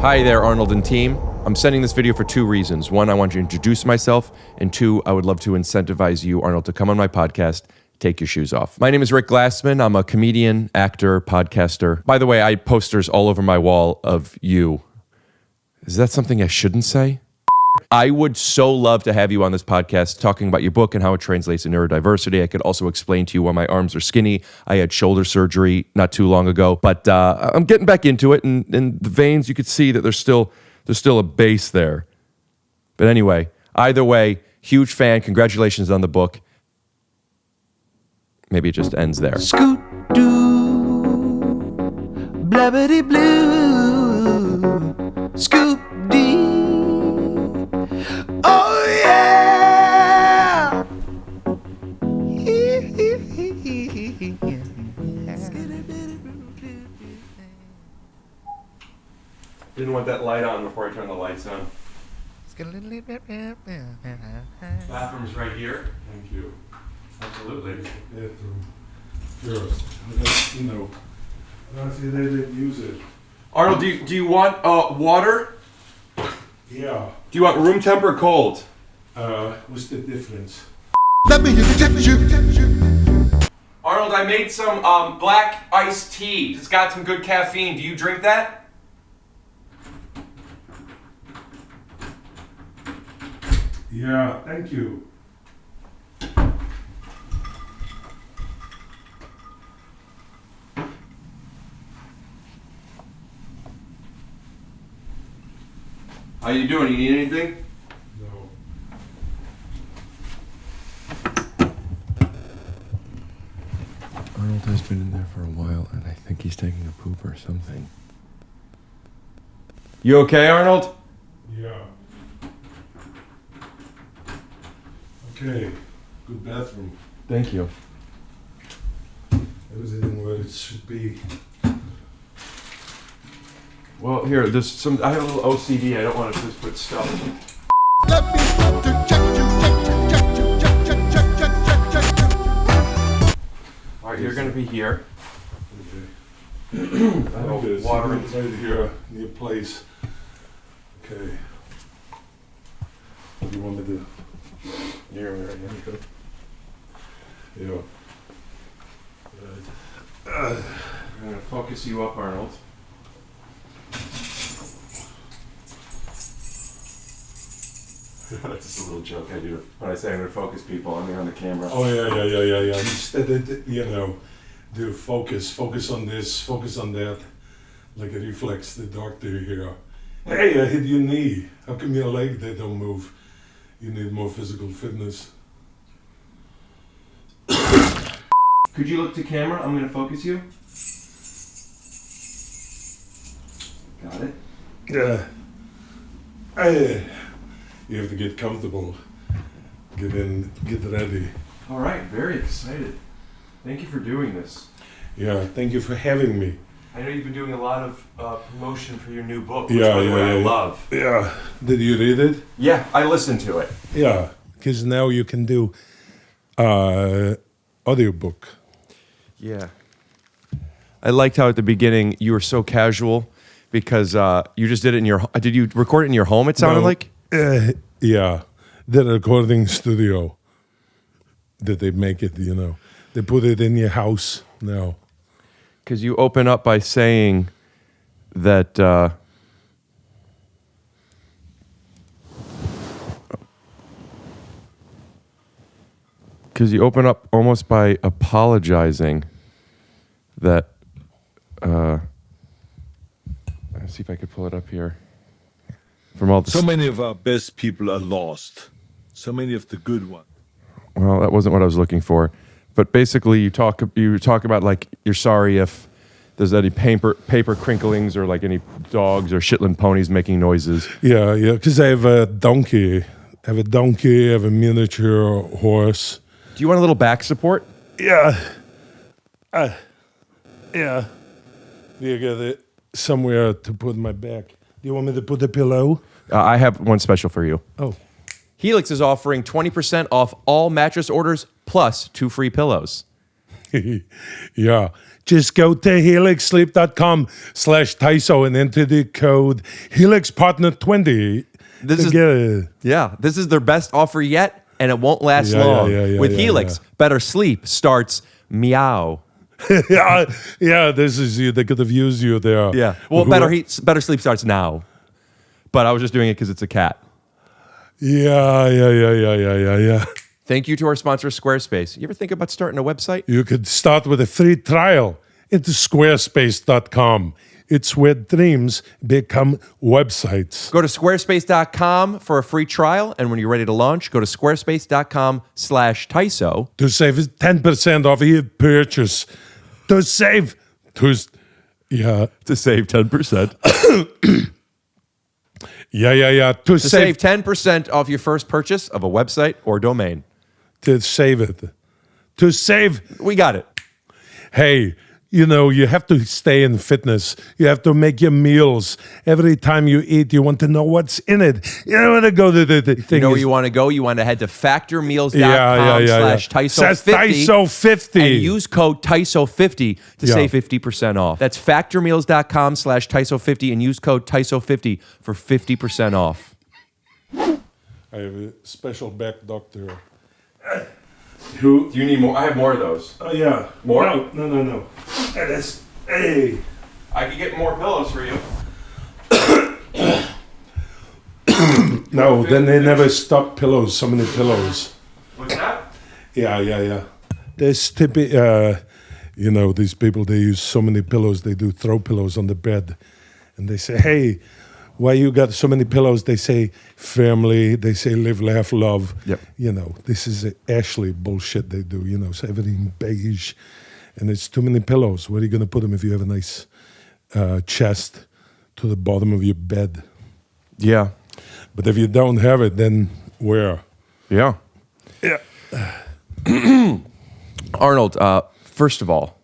Hi there, Arnold and team. I'm sending this video for two reasons. One, I want to introduce myself, and two, I would love to incentivize you, Arnold, to come on my podcast, Take Your Shoes Off. My name is Rick Glassman. I'm a comedian, actor, podcaster. By the way, I have posters all over my wall of you. Is that something I shouldn't say? I would so love to have you on this podcast talking about your book and how it translates to neurodiversity. I could also explain to you why my arms are skinny. I had shoulder surgery not too long ago, but I'm getting back into it, and the veins, you could see that there's still a base there. But anyway, either way, huge fan. Congratulations on the book. Maybe it just ends there. Scoot doo, blabbity blue, scoop dee. Oh yeah! Didn't want that light on before I turn the lights on. Bathroom's right here. Thank you. Absolutely. Bathroom first. You know, honestly, they didn't use it. Arnold, do you want water? Yeah. Do you want room temp or cold? What's the difference? Let me Arnold, I made some black iced tea. It's got some good caffeine. Do you drink that? Yeah, thank you. How you doing? You need anything? No. Arnold has been in there for a while, and I think he's taking a poop or something. You okay, Arnold? Yeah. Okay. Good bathroom. Thank you. Everything where it should be. Well, here, there's some. I have a little OCD. I don't want to just put stuff. All right, you're gonna be here. Okay. I have Okay, water in right here, near place. Okay. What do you want me to? Here, right here. Yeah. I'm gonna focus you up, Arnold. That's just a little joke I do when I say I'm gonna focus people on me on the camera. Oh yeah. Instead, you know, do focus on this, focus on that, like a reflex. The doctor here. Hey, I hit your knee. How come your leg they don't move? You need more physical fitness. Could you look to camera? I'm gonna focus you. Got it. Yeah. Hey, you have to get comfortable. Get in, get ready. All right, very excited. Thank you for doing this. Yeah, thank you for having me. I know you've been doing a lot of promotion for your new book, which Yeah, by the way, I yeah. love. Yeah. Did you read it? Yeah, I listened to it. Yeah, because now you can do audiobook. Yeah. I liked how at the beginning you were so casual because you just did it in your. Did you record it in your home? It sounded No, like. Yeah, the recording studio. Did they make it? You know, they put it in your house now. Because you open up by saying that. Because you open up almost by apologizing that. Let's see if I could pull it up here. From all the So many of our best people are lost. So many of the good ones. Well, that wasn't what I was looking for. But basically, you talk about like you're sorry if there's any paper crinklings or like any dogs or Shetland ponies making noises. Yeah, because I have a donkey. I have a miniature horse. Do you want a little back support? Yeah. Yeah. Do you get it somewhere to put my back? Do you want me to put a pillow? I have one special for you. Oh. Helix is offering 20% off all mattress orders plus 2 free pillows. Yeah. Just go to helixsleep.com/TYSO and enter the code HelixPartner20. This is this is their best offer yet, and it won't last Yeah, long. yeah, With Helix, better sleep starts meow. Yeah, this is you. They could have used you there. Yeah. Well, better sleep starts now. But I was just doing it because it's a cat. Yeah. Thank you to our sponsor, Squarespace. You ever think about starting a website? You could start with a free trial into squarespace.com. It's where dreams become websites. Go to squarespace.com for a free trial. And when you're ready to launch, go to squarespace.com/TYSO. To save 10% off your purchase. To save 10%. Yeah. To save 10% off your first purchase of a website or domain. To save it. To save. We got it. Hey, you know, you have to stay in fitness. You have to make your meals. Every time you eat, you want to know what's in it. You don't want to go to the thing. You know where you want to go? You want to head to factormeals.com /TYSO50. TYSO50 and use code TYSO50 to save 50% off. That's factormeals.com/TYSO50 and use code TYSO50 for 50% off. I have a special back doctor. Do you need more? I have more of those. Oh, yeah. More? No. Hey. I could get more pillows for you. No, then they never stop pillows. So many pillows. What's that? Yeah. There's you know, these people, they use so many pillows. They do throw pillows on the bed. And they say, hey, why you got so many pillows? They say family. They say live, laugh, love. Yep. You know, this is Ashley bullshit they do. You know, so everything beige. And it's too many pillows. Where are you going to put them if you have a nice chest to the bottom of your bed? Yeah. But if you don't have it, then where? Yeah. Arnold, first of all,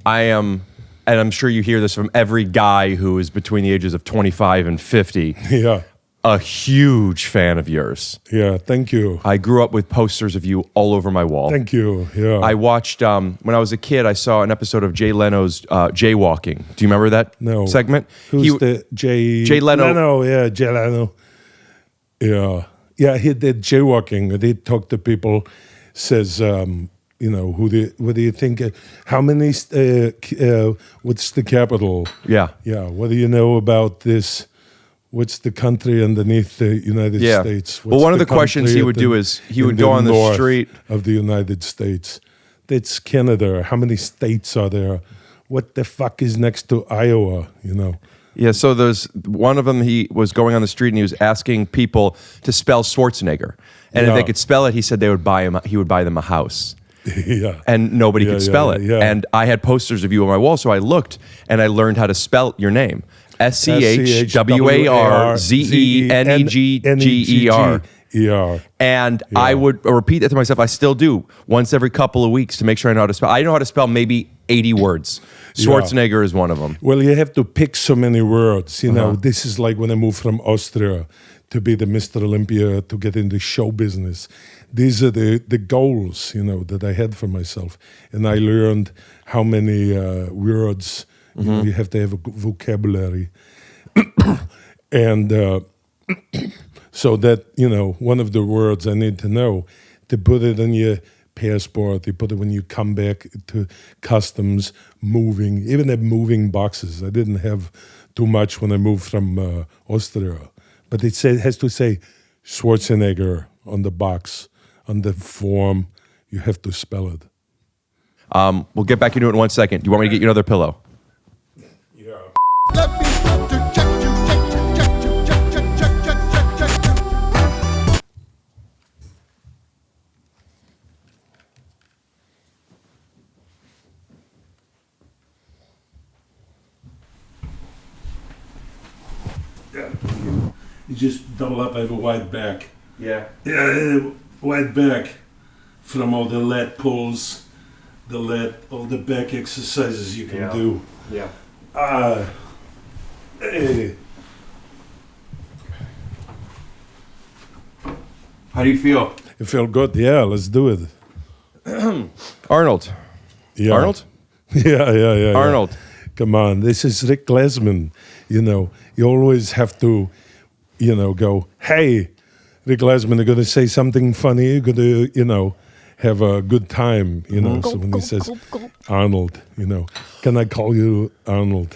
I am, and I'm sure you hear this from every guy who is between the ages of 25 and 50, Yeah. a huge fan of yours. Yeah, thank you. I grew up with posters of you all over my wall. Thank you. Yeah. I watched, when I was a kid, I saw an episode of Jay Leno's Jaywalking. Do you remember that segment? Who's the Jay Leno? Yeah, Jay Leno. Yeah. Yeah, he did jaywalking. He talked to people, says, you know, what do you think? How many, what's the capital? Yeah. Yeah, what do you know about this? What's the country underneath the United States? Well, one of the questions he would do is he would go on the street of the United States. That's Canada. How many states are there? What the fuck is next to Iowa? You know. Yeah, so there's one of them. He was going on the street and he was asking people to spell Schwarzenegger, and if they could spell it, he said they would buy him. He would buy them a house. Yeah. And nobody could spell it. Yeah. And I had posters of you on my wall, so I looked and I learned how to spell your name. SCHWARZENEGGER. And I would repeat that to myself. I still do once every couple of weeks to make sure I know how to spell. I know how to spell maybe 80 words. Schwarzenegger is one of them. Well, you have to pick so many words. You know, this is like when I moved from Austria to be the Mr. Olympia, to get into show business. These are the goals, you know, that I had for myself. And I learned how many words, you know, you have to have a vocabulary. And so that, you know, one of the words I need to know, to put it on your passport, you put it when you come back to customs, moving, even have moving boxes. I didn't have too much when I moved from Austria. But it has to say Schwarzenegger on the box, on the form. You have to spell it. We'll get back into it in 1 second. Do you want me to get you another pillow? Yeah. Let me check you. You just double up. I have a wide back. Yeah. Yeah, wide back from all the lat pulls, all the back exercises you can do. Yeah. Hey. How do you feel? You feel good? Yeah, let's do it. Arnold, Yeah. Arnold? Yeah. Arnold. Come on, this is Rick Glassman. You know, you always have to, go, hey, Rick Glassman, you're going to say something funny. You're going to, have a good time, So when he says Arnold, can I call you Arnold?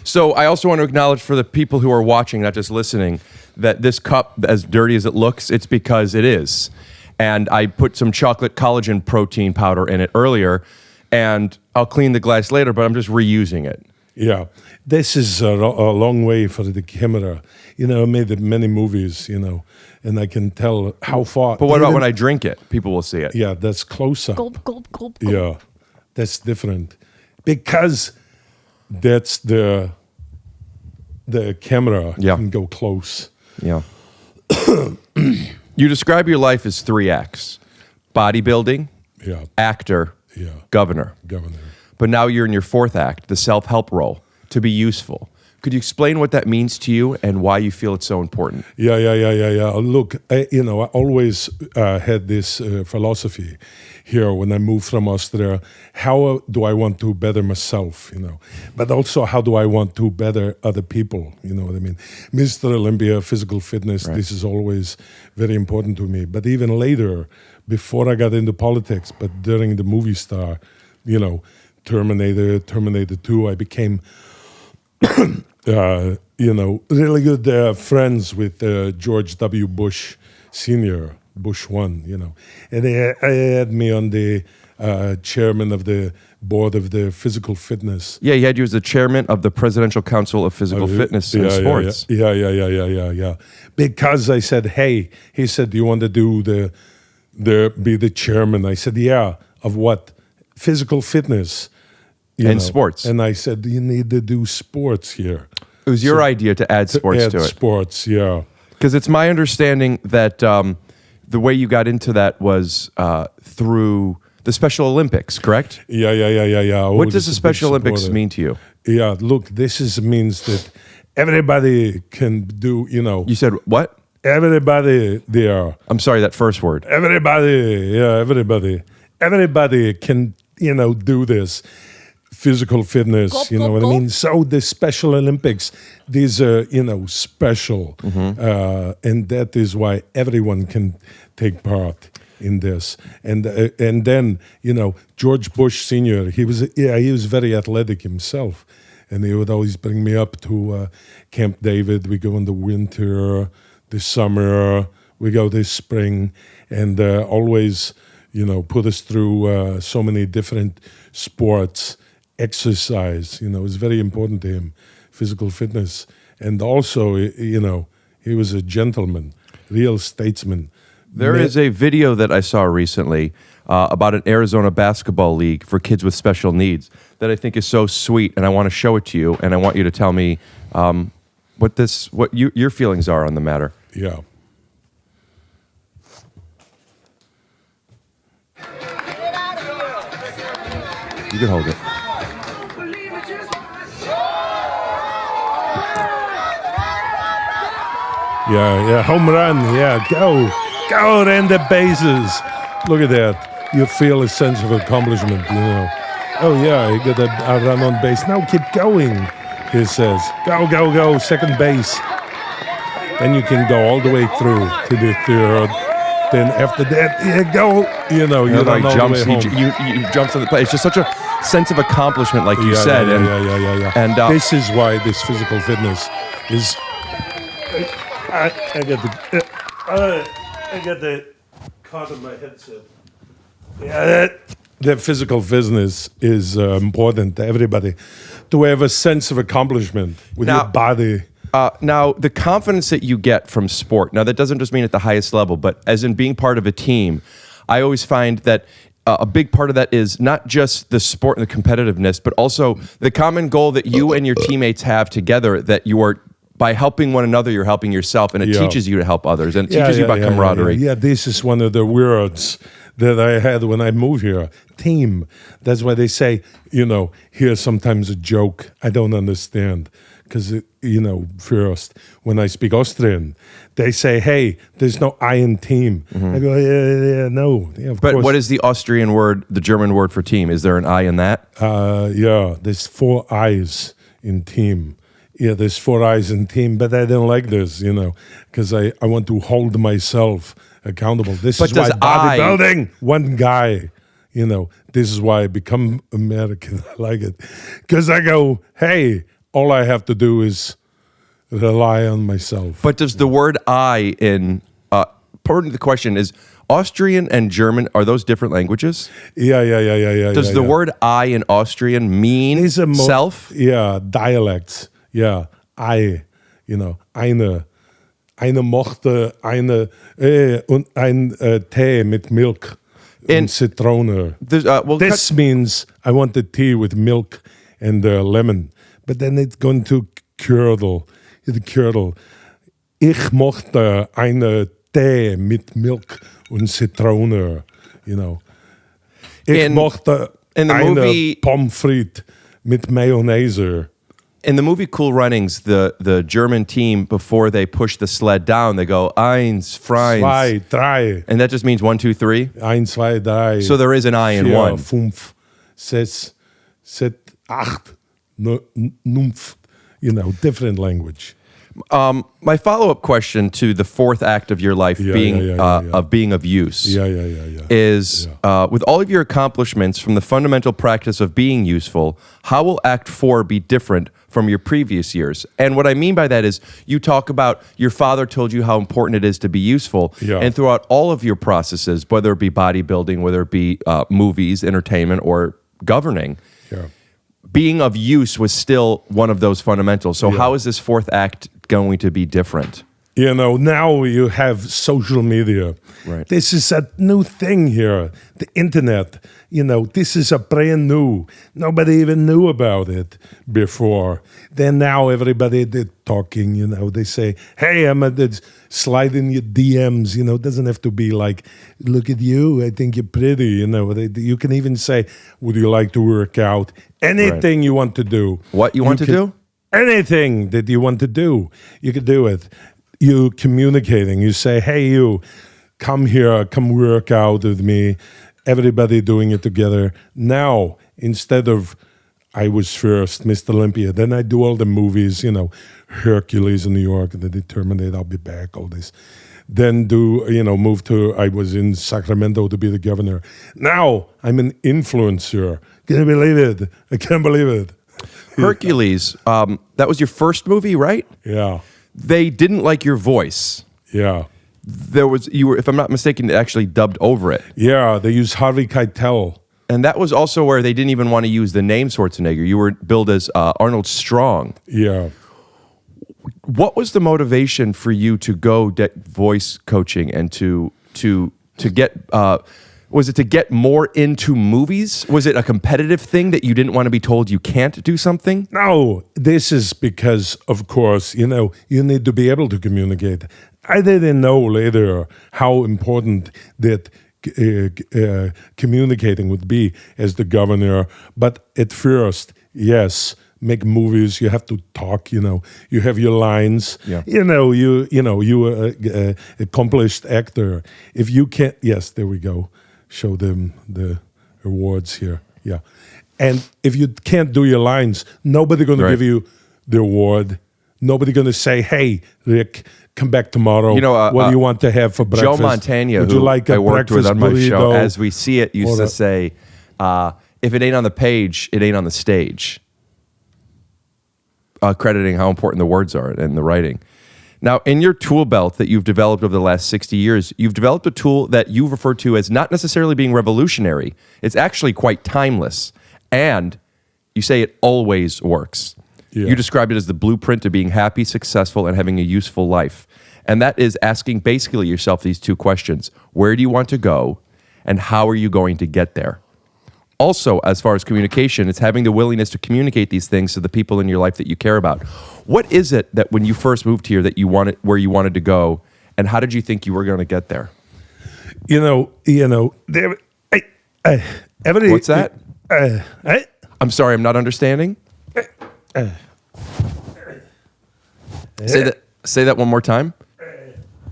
So I also want to acknowledge for the people who are watching, not just listening, that this cup, as dirty as it looks, it's because it is. And I put some chocolate collagen protein powder in it earlier, and I'll clean the glass later, but I'm just reusing it. Yeah, this is a long way for the camera. I made many movies, and I can tell how far. But what about when I drink it? People will see it. Yeah, that's closer. Gulp, gulp, gulp, gulp. Yeah, that's different because that's the camera can go close. Yeah. You describe your life as 3 acts: bodybuilding, Yeah, actor, governor. governor. But now you're in your 4th act, the self-help role, to be useful. Could you explain what that means to you and why you feel it's so important? Yeah. Look, I always had this philosophy here when I moved from Austria. How do I want to better myself, But also, how do I want to better other people, you know what I mean? Mr. Olympia, physical fitness, this is always very important to me. But even later, before I got into politics, but during the movie star, Terminator 2, I became... really good friends with George W. Bush Sr., Bush 1, And they had me on the chairman of the board of the physical fitness. Yeah, he had you as the chairman of the Presidential Council of Physical Fitness and Sports. Yeah. Because I said, hey, he said, do you want to do be the chairman? I said, yeah, of what? Physical fitness. Sports. And I said, you need to do sports here. It was your idea to add sports to it. Sports, yeah. Because it's my understanding that the way you got into that was through the Special Olympics, correct? Yeah. What does the Special Olympics mean to you? Yeah, look, means that everybody can do, You said what? Everybody there. I'm sorry, that first word. Everybody can, do this. Physical fitness, what I mean? So the Special Olympics, these are, special. And that is why everyone can take part in this. And then, George Bush Sr., he was very athletic himself. And he would always bring me up to Camp David. We go in the winter, the summer, we go this spring, and always, put us through so many different sports. Exercise, is very important to him, physical fitness. And also, he was a gentleman, real statesman. There is a video that I saw recently about an Arizona basketball league for kids with special needs that I think is so sweet, and I want to show it to you, and I want you to tell me what your feelings are on the matter. Yeah. You can hold it. Yeah, home run, go around the bases. Look at that. You feel a sense of accomplishment, Oh yeah, you got a run on base. Now keep going, he says. Go, second base. Then you can go all the way through to the third. Then after that, you go, you run all jumps, the way home. you jumps on the play. It's just such a sense of accomplishment, like you said. Yeah. And this is why this physical fitness is... I got the card on my headset. Yeah, the physical fitness is important to everybody to have a sense of accomplishment with your body. Now, the confidence that you get from sport, now that doesn't just mean at the highest level, but as in being part of a team, I always find that a big part of that is not just the sport and the competitiveness, but also the common goal that you and your teammates have together, that you are... By helping one another, you're helping yourself, and it teaches you to help others, and it teaches you about camaraderie. Yeah, this is one of the words that I had when I moved here. Team. That's why they say, here's sometimes a joke I don't understand. because, first, when I speak Austrian, they say, hey, there's no I in team. I go, yeah, no. Yeah, of But course. what is the Austrian word, the German word for team? Is there an I in that? There's 4 I's in team. Yeah, there's 4 I's in team, but I don't like this, because I want to hold myself accountable. This But is why does I- bodybuilding, one guy, this is why I become American. I like it. Because I go, hey, all I have to do is rely on myself. But does the word I in, part of the question is, Austrian and German, are those different languages? Yeah. Does the word I in Austrian mean Is a self? Yeah, dialects. Yeah, eine mochte und ein Tee mit Milk And und Zitrone. Well, This means I want the tea with milk and lemon, but then it's going to curdle. Ich mochte eine Tee mit Milk und Zitrone. Ich mochte in the eine movie- Pommes frites mit Mayonnaise. In the movie Cool Runnings, the German team, before they push the sled down, they go, eins, freins. 2, 3. And that just means 1, 2, 3. 1, 2, 3. So there is an I in 4, one. 5, 6, 7, 8, 9. Different language. My follow-up question to the fourth act of your life being of use Yeah. is with all of your accomplishments from the fundamental practice of being useful, how will Act 4 be different from your previous years? And what I mean by that is you talk about your father told you how important it is to be useful. Yeah. And throughout all of your processes, whether it be bodybuilding, whether it be movies, entertainment, or governing, Yeah. being of use was still one of those fundamentals. So how is this fourth act going to be different? Now you have social media. Right. This is a new thing here. The internet, this is a brand new. Nobody even knew about it before. Then now everybody they're talking, they say, hey, I'm at this, slide in your DMs, it doesn't have to be like, look at you, I think you're pretty, You can even say, would you like to work out? Anything you want to do. What you want to do? Anything that you want to do, you can do it. You communicating, you say, hey, you, come here, come work out with me. Everybody doing it together. Now, instead of I was first, Mr. Olympia, then I do all the movies, Hercules in New York, the Terminator, I'll be back, all this. Then move to, I was in Sacramento to be the governor. Now, I'm an influencer. Can you believe it? I can't believe it. Hercules, that was your first movie, right? Yeah. They didn't like your voice. Yeah. You were, if I'm not mistaken, actually dubbed over it. Yeah, they use Harvey Keitel. And that was also where they didn't even want to use the name Schwarzenegger. You were billed as Arnold Strong. Yeah. What was the motivation for you to go get voice coaching and to get? Was it to get more into movies? Was it a competitive thing that you didn't want to be told you can't do something? No, this is because, of course, you need to be able to communicate. I didn't know later how important that communicating would be as the governor. But at first, yes, make movies. You have to talk. You have your lines. Yeah. You are accomplished actor. If you can't, yes, there we go. Show them the awards here. Yeah. And if you can't do your lines, nobody going to give you the award. Nobody going to say, hey, Rick, come back tomorrow. What do you want to have for breakfast? Joe Montana, Would you who like a I worked with on my burrito? show, As We See It, used to say, if it ain't on the page, it ain't on the stage. Crediting how important the words are and the writing. Now, in your tool belt that you've developed over the last 60 years, you've developed a tool that you refer to as not necessarily being revolutionary. It's actually quite timeless. And you say it always works. Yeah. You described it as the blueprint to being happy, successful, and having a useful life. And that is asking basically yourself these two questions. Where do you want to go? And how are you going to get there? Also, as far as communication, it's having the willingness to communicate these things to the people in your life that you care about. What is it that when you first moved here that you wanted, where you wanted to go, and how did you think you were going to get there? There. What's that? I'm sorry, I'm not understanding. Say that one more time.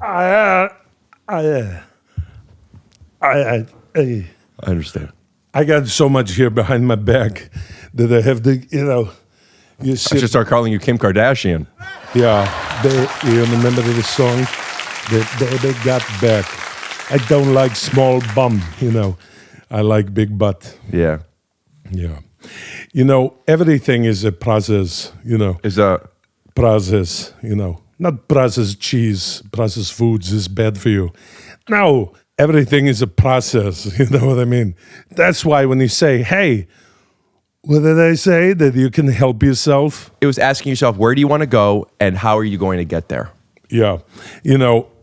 I I understand. I got so much here behind my back that I have to, you I sit. should start calling you Kim Kardashian. Yeah, you remember the song? They got back. I don't like small bum, I like big butt. Yeah. Yeah. Everything is a process, Is a process, not processed cheese, processed foods is bad for you. No, everything is a process, you know what I mean? That's why when you say, hey, what did I say? That you can help yourself? it was asking yourself, where do you want to go and how are you going to get there? Yeah.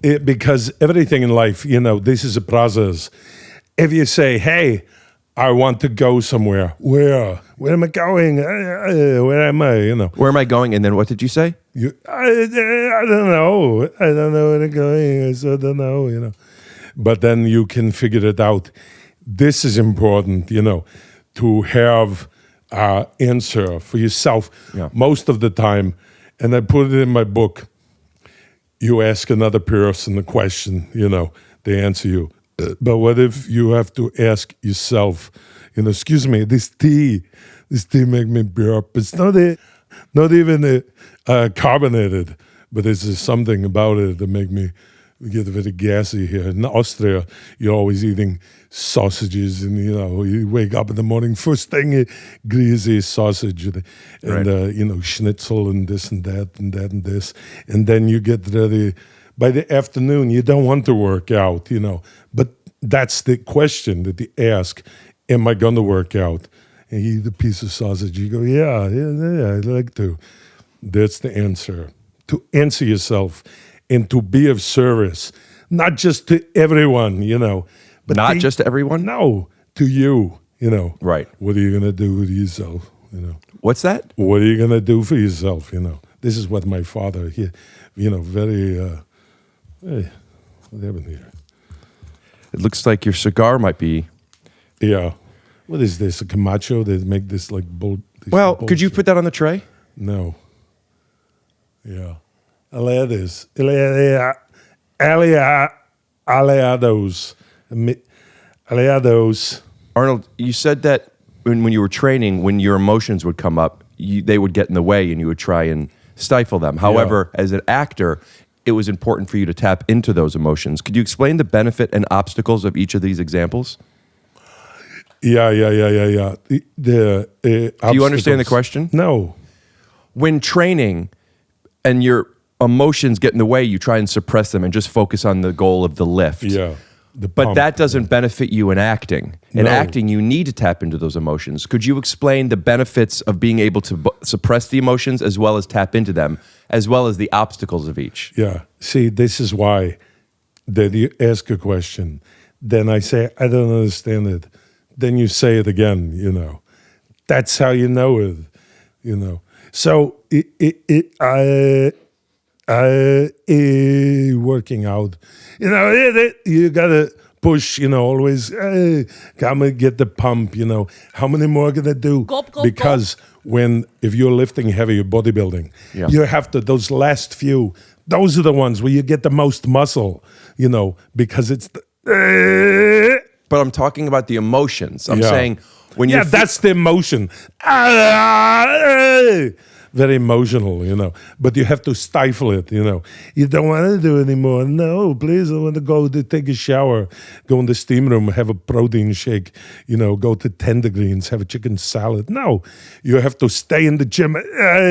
Because everything in life, this is a process. If you say, hey, I want to go somewhere, where am I going? Where am I? Where am I going? And then what did you say? I don't know. I don't know where I'm going. I still don't know, But then you can figure it out. This is important, to have an answer for yourself. Yeah. Most of the time, and I put it in my book, you ask another person a question, they answer you. But what if you have to ask yourself, excuse me, this tea make me burp. It's not even carbonated, but there's something about it that make me get very gassy here. In Austria, you're always eating sausages, and you wake up in the morning, first thing, greasy sausage, and Right. schnitzel and this and that and that and this, and then you get ready. By the afternoon, you don't want to work out, but that's the question that they ask: am I going to work out? And you eat a piece of sausage. You go, yeah, I'd like to. That's the answer. To answer yourself and to be of service, not just to everyone, but Not just to everyone? No, to you, Right. What are you going to do with yourself, What's that? What are you going to do for yourself, This is what my father, very, hey, what happened here? It looks like your cigar might be. Yeah. What is this, a Camacho? They make this like bull. Well, could you put that on the tray? No. Yeah. Aleados. Aleados. Arnold, you said that when you were training, when your emotions would come up, they would get in the way and you would try and stifle them. However, as an actor, it was important for you to tap into those emotions. Could you explain the benefit and obstacles of each of these examples? Yeah. Do you understand the question? No. When training and your emotions get in the way, you try and suppress them and just focus on the goal of the lift. Yeah. But that doesn't benefit you in acting. In No. acting, you need to tap into those emotions. Could you explain the benefits of being able to suppress the emotions as well as tap into them, as well as the obstacles of each? Yeah. See, this is why that you ask a question. Then I say, I don't understand it. Then you say it again, That's how you know it, So working out, you gotta push, always come and get the pump, How many more can I do? Gulp, gulp, because if you're lifting heavy, you're bodybuilding, Yeah. you have to, those last few, those are the ones where you get the most muscle, because it's But I'm talking about the emotions. I'm Yeah. saying when you that's the emotion. Very emotional, But you have to stifle it, You don't want to do it anymore. No, please, I want to go to take a shower, go in the steam room, have a protein shake, go to Tender Greens, have a chicken salad. No, you have to stay in the gym,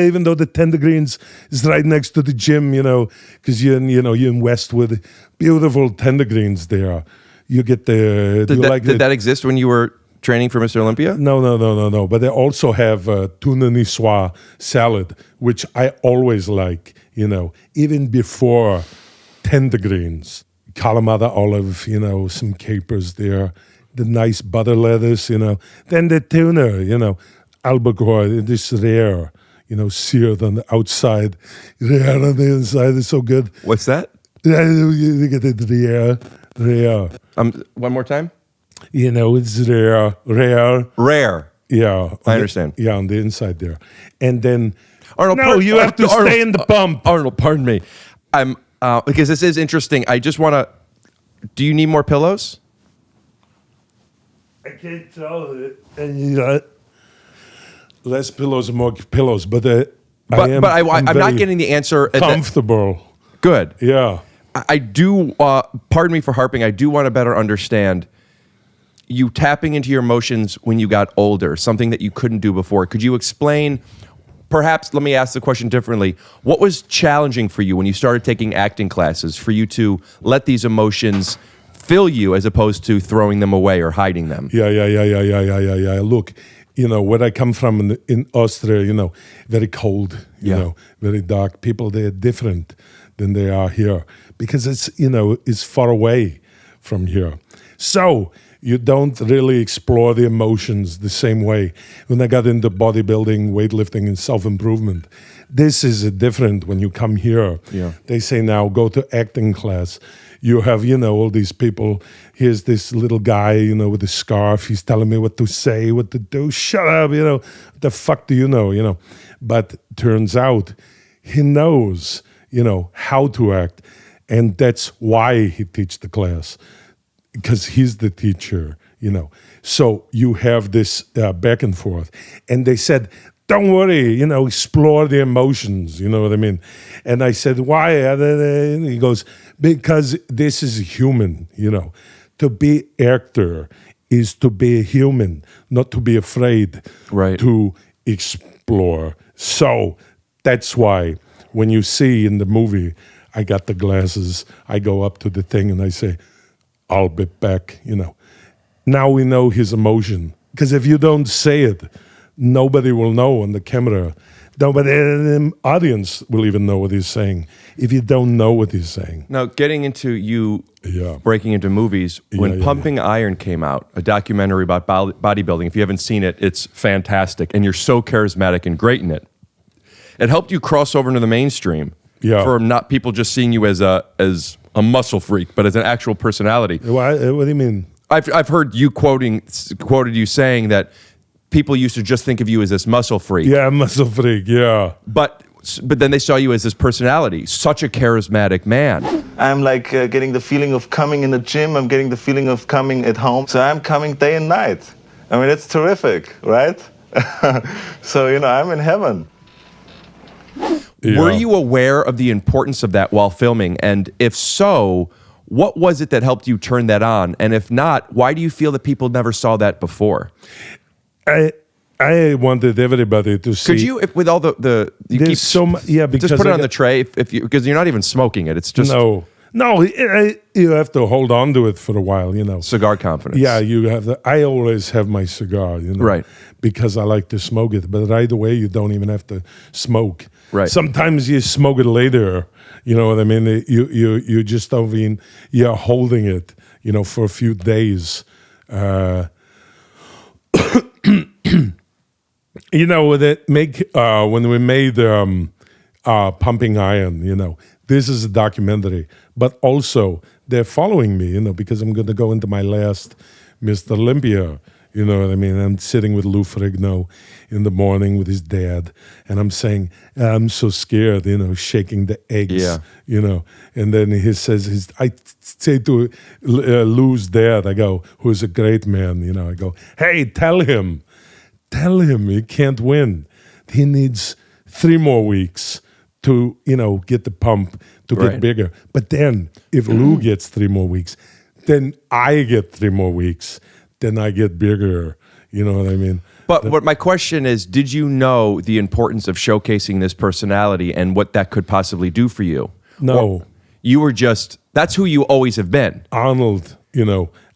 even though the Tender Greens is right next to the gym, because you're in Westwood. Beautiful Tender Greens there. You get the. did that exist when you were training for Mr. Olympia? No. But they also have tuna niçoise salad, which I always like, even before Tender Greens. Kalamata olive, some capers there, the nice butter lettuce, Then the tuna, albacore, it is rare, seared on the outside, rare on the inside. It's so good. What's that? You get it rare. One more time? It's rare. Rare. Yeah. I understand. On the inside there. And then Arnold, No, you have to Arnold, stay in the pump. Arnold, pardon me. I'm because this is interesting. I just want to. Do you need more pillows? I can't tell it. And you got less pillows and more pillows, but I'm not very getting the answer. comfortable. Good. Yeah. I do. Pardon me for harping. I do want to better understand you tapping into your emotions when you got older, something that you couldn't do before. Could you explain? Perhaps let me ask the question differently. What was challenging for you when you started taking acting classes for you to let these emotions fill you as opposed to throwing them away or hiding them? Yeah. Look, where I come from in Austria, very cold, very dark. People, they're different than they are here because it's far away from here. So you don't really explore the emotions the same way. When I got into bodybuilding, weightlifting, and self-improvement, this is different when you come here. Yeah. They say now, go to acting class. You have, all these people. Here's this little guy, with a scarf. He's telling me what to say, what to do. Shut up, What the fuck do you know, But turns out he knows, how to act. And that's why he teaches the class. Because he's the teacher, So you have this back and forth. And they said, don't worry, explore the emotions, you know what I mean? And I said, why? And he goes, because this is human, To be actor is to be a human, not to be afraid to explore. So that's why when you see in the movie, I got the glasses, I go up to the thing and I say, I'll be back, Now we know his emotion. Because if you don't say it, nobody will know on the camera. Nobody in the audience will even know what he's saying if you don't know what he's saying. Now, getting into you breaking into movies, when Pumping Iron came out, a documentary about bodybuilding, if you haven't seen it, it's fantastic. And you're so charismatic and great in it. It helped you cross over into the mainstream for not people just seeing you as a muscle freak, but as an actual personality. What do you mean? I've heard you quoted you saying that people used to just think of you as this muscle freak. Yeah, muscle freak, yeah. But then they saw you as this personality, such a charismatic man. I'm like getting the feeling of coming in the gym. I'm getting the feeling of coming at home. So I'm coming day and night. I mean, it's terrific, right? So, I'm in heaven. Yeah. Were you aware of the importance of that while filming? And if so, what was it that helped you turn that on? And if not, why do you feel that people never saw that before? I wanted everybody to see. Could you, with all the you there's keep, so much, because just put it on the tray because you're not even smoking it. It's just no. You have to hold on to it for a while, cigar confidence. Yeah, you have. I always have my cigar, right? Because I like to smoke it. But right away, you don't even have to smoke. Right. Sometimes you smoke it later. You know what I mean? You just don't even. You're holding it, for a few days. When we made Pumping Iron, this is a documentary, but also they're following me, because I'm going to go into my last Mr. Olympia. You know what I mean? I'm sitting with Lou Ferrigno in the morning with his dad, and I'm saying, I'm so scared, shaking the eggs, And then he says, I say to Lou's dad, I go, who's a great man, I go, hey, tell him he can't win. He needs 3 more weeks to, get the pump, to get bigger. But then if Lou gets 3 more weeks, then I get 3 more weeks. Then I get bigger. You know what I mean? But what my question is, did you know the importance of showcasing this personality and what that could possibly do for you? No. Or you were just, that's who you always have been. Arnold,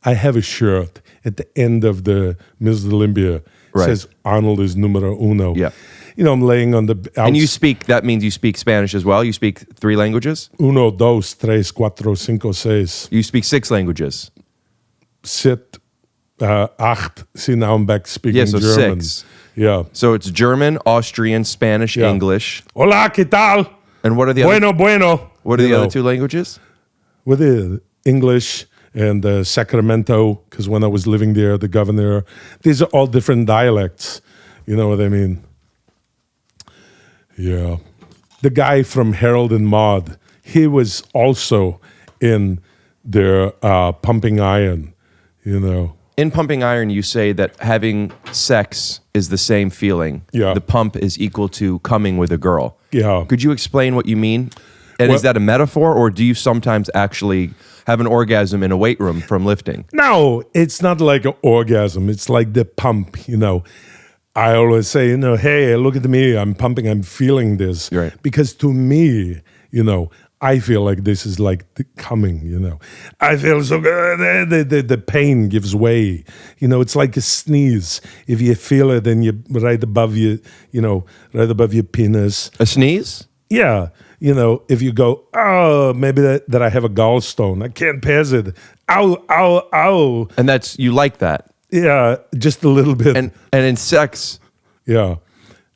I have a shirt at the end of the Mr. Olympia. Says Arnold is numero uno. Yeah. I'm laying on the... And that means you speak Spanish as well? You speak 3 languages? 1, 2, 3, 4, 5, 6. You speak 6 languages? 7, 8. See, now I'm back speaking German. 6. Yeah. So it's German, Austrian, Spanish, English. Hola, ¿qué tal? And what are the other... Bueno. What are the other 2 languages? With the English and Sacramento, because when I was living there, the governor, these are all different dialects. You know what I mean? Yeah. The guy from Harold and Maude, he was also in their Pumping Iron, you know. In Pumping Iron, you say that having sex is the same feeling. Yeah. The pump is equal to coming with a girl. Yeah. Could you explain what you mean? And Well- is that a metaphor, or do you sometimes actually have an orgasm in a weight room from lifting? No, it's not like an orgasm. It's like the pump, you know. I always say, you know, hey, look at me. I'm pumping. I'm feeling this. Right. Because to me, you know, I feel like this is like the coming, you know. I feel so good. The pain gives way. You know, it's like a sneeze. If you feel it, then you right above your, you know, right above your penis. A sneeze? Yeah. You know, if you go, oh, maybe that I have a gallstone. I can't pass it. Ow, ow, ow. And that's, you like that. Yeah, just a little bit. And in sex, yeah.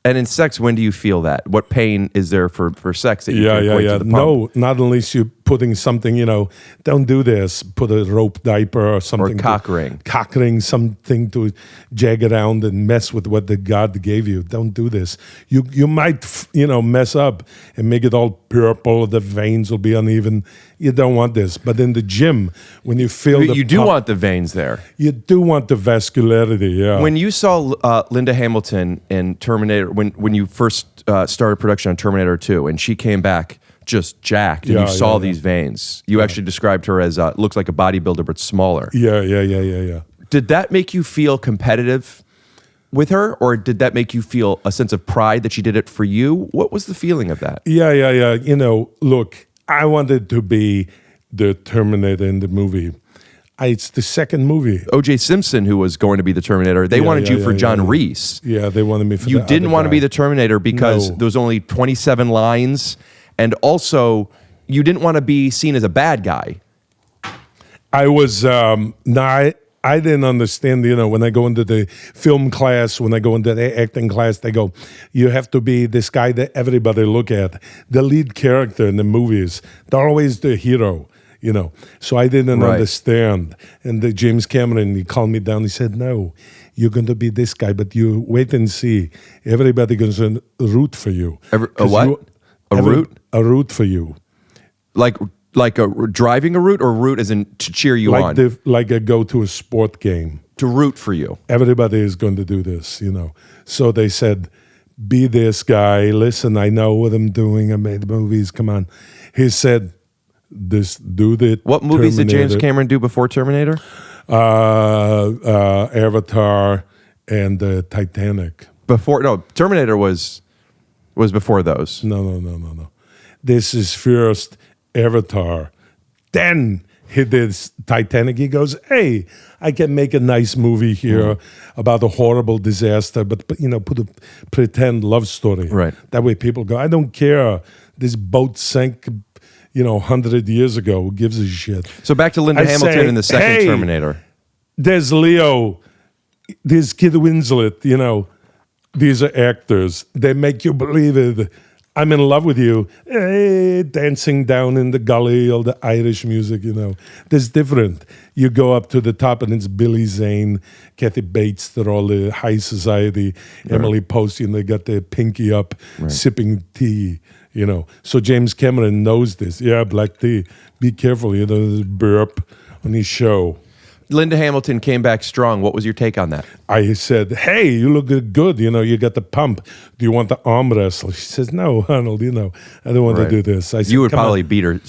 and in sex, when do you feel that? What pain is there for sex that you Yeah, can yeah, equate yeah. to the pump? No, not unless you're putting something, you know, don't do this. Put a rope diaper or something. cock ring. Cock ring, something to jag around and mess with what the God gave you. Don't do this. You might, you know, mess up and make it all purple. The veins will be uneven. You don't want this. But in the gym, when you feel the You do pump, want the veins there. you do want the vascularity, yeah. When you saw Linda Hamilton in Terminator, when you first started production on Terminator 2, and she came back just jacked, and Yeah, you saw yeah, these veins, you actually described her as looks like a bodybuilder but smaller. Yeah. Did that make you feel competitive with her, or did that make you feel a sense of pride that she did it for you? What was the feeling of that? Yeah. You know, look, I wanted to be the Terminator in the movie. It's the second movie. O.J. Simpson, who was going to be the Terminator, they wanted you for John Reese. Yeah, they wanted me for You the didn't other want to be guy. the Terminator because No. there was only 27 lines, and also you didn't want to be seen as a bad guy. I was, I didn't understand, you know, when I go into the film class, when I go into the acting class, they go, you have to be this guy that everybody look at. The lead character in the movies, they're always the hero, you know. So I didn't Right. understand. And the James Cameron, he calmed me down. He said, no, you're going to be this guy, but you wait and see. Everybody going to root for you. A 'Cause what? A root? A root for you. Like driving a route, or route as in to cheer you on? Like I go to a sport game. To root for you. Everybody is going to do this, you know. So they said, be this guy. Listen, I know what I'm doing. I made movies. Come on. He said, this, do the What movies did James Terminator, Cameron do before Terminator? Avatar and Titanic. Terminator was before those. No. This is first Avatar. Then he did Titanic. He goes, hey, I can make a nice movie here about a horrible disaster, but you know, put a pretend love story. Right. That way people go, I don't care. This boat sank, you know, 100 years ago. Who gives a shit? So back to Linda I Hamilton say, in the second hey, Terminator. There's Leo. There's Kid Winslet, you know. These are actors. They make you believe it. I'm in love with you. Hey, dancing down in the gully, all the Irish music, you know. There's different. You go up to the top and it's Billy Zane, Kathy Bates, they're all the high society. Emily Post, you know, they got their pinky up, sipping tea, you know. So James Cameron knows this. Yeah, black tea. Be careful, you know, there's burp on his show. Linda Hamilton came back strong. What was your take on that? I said, hey, you look good. You know, you got the pump. Do you want the arm wrestle? She says, no, Arnold, you know, I don't want to do this. I said, You would "Come on." probably beat her.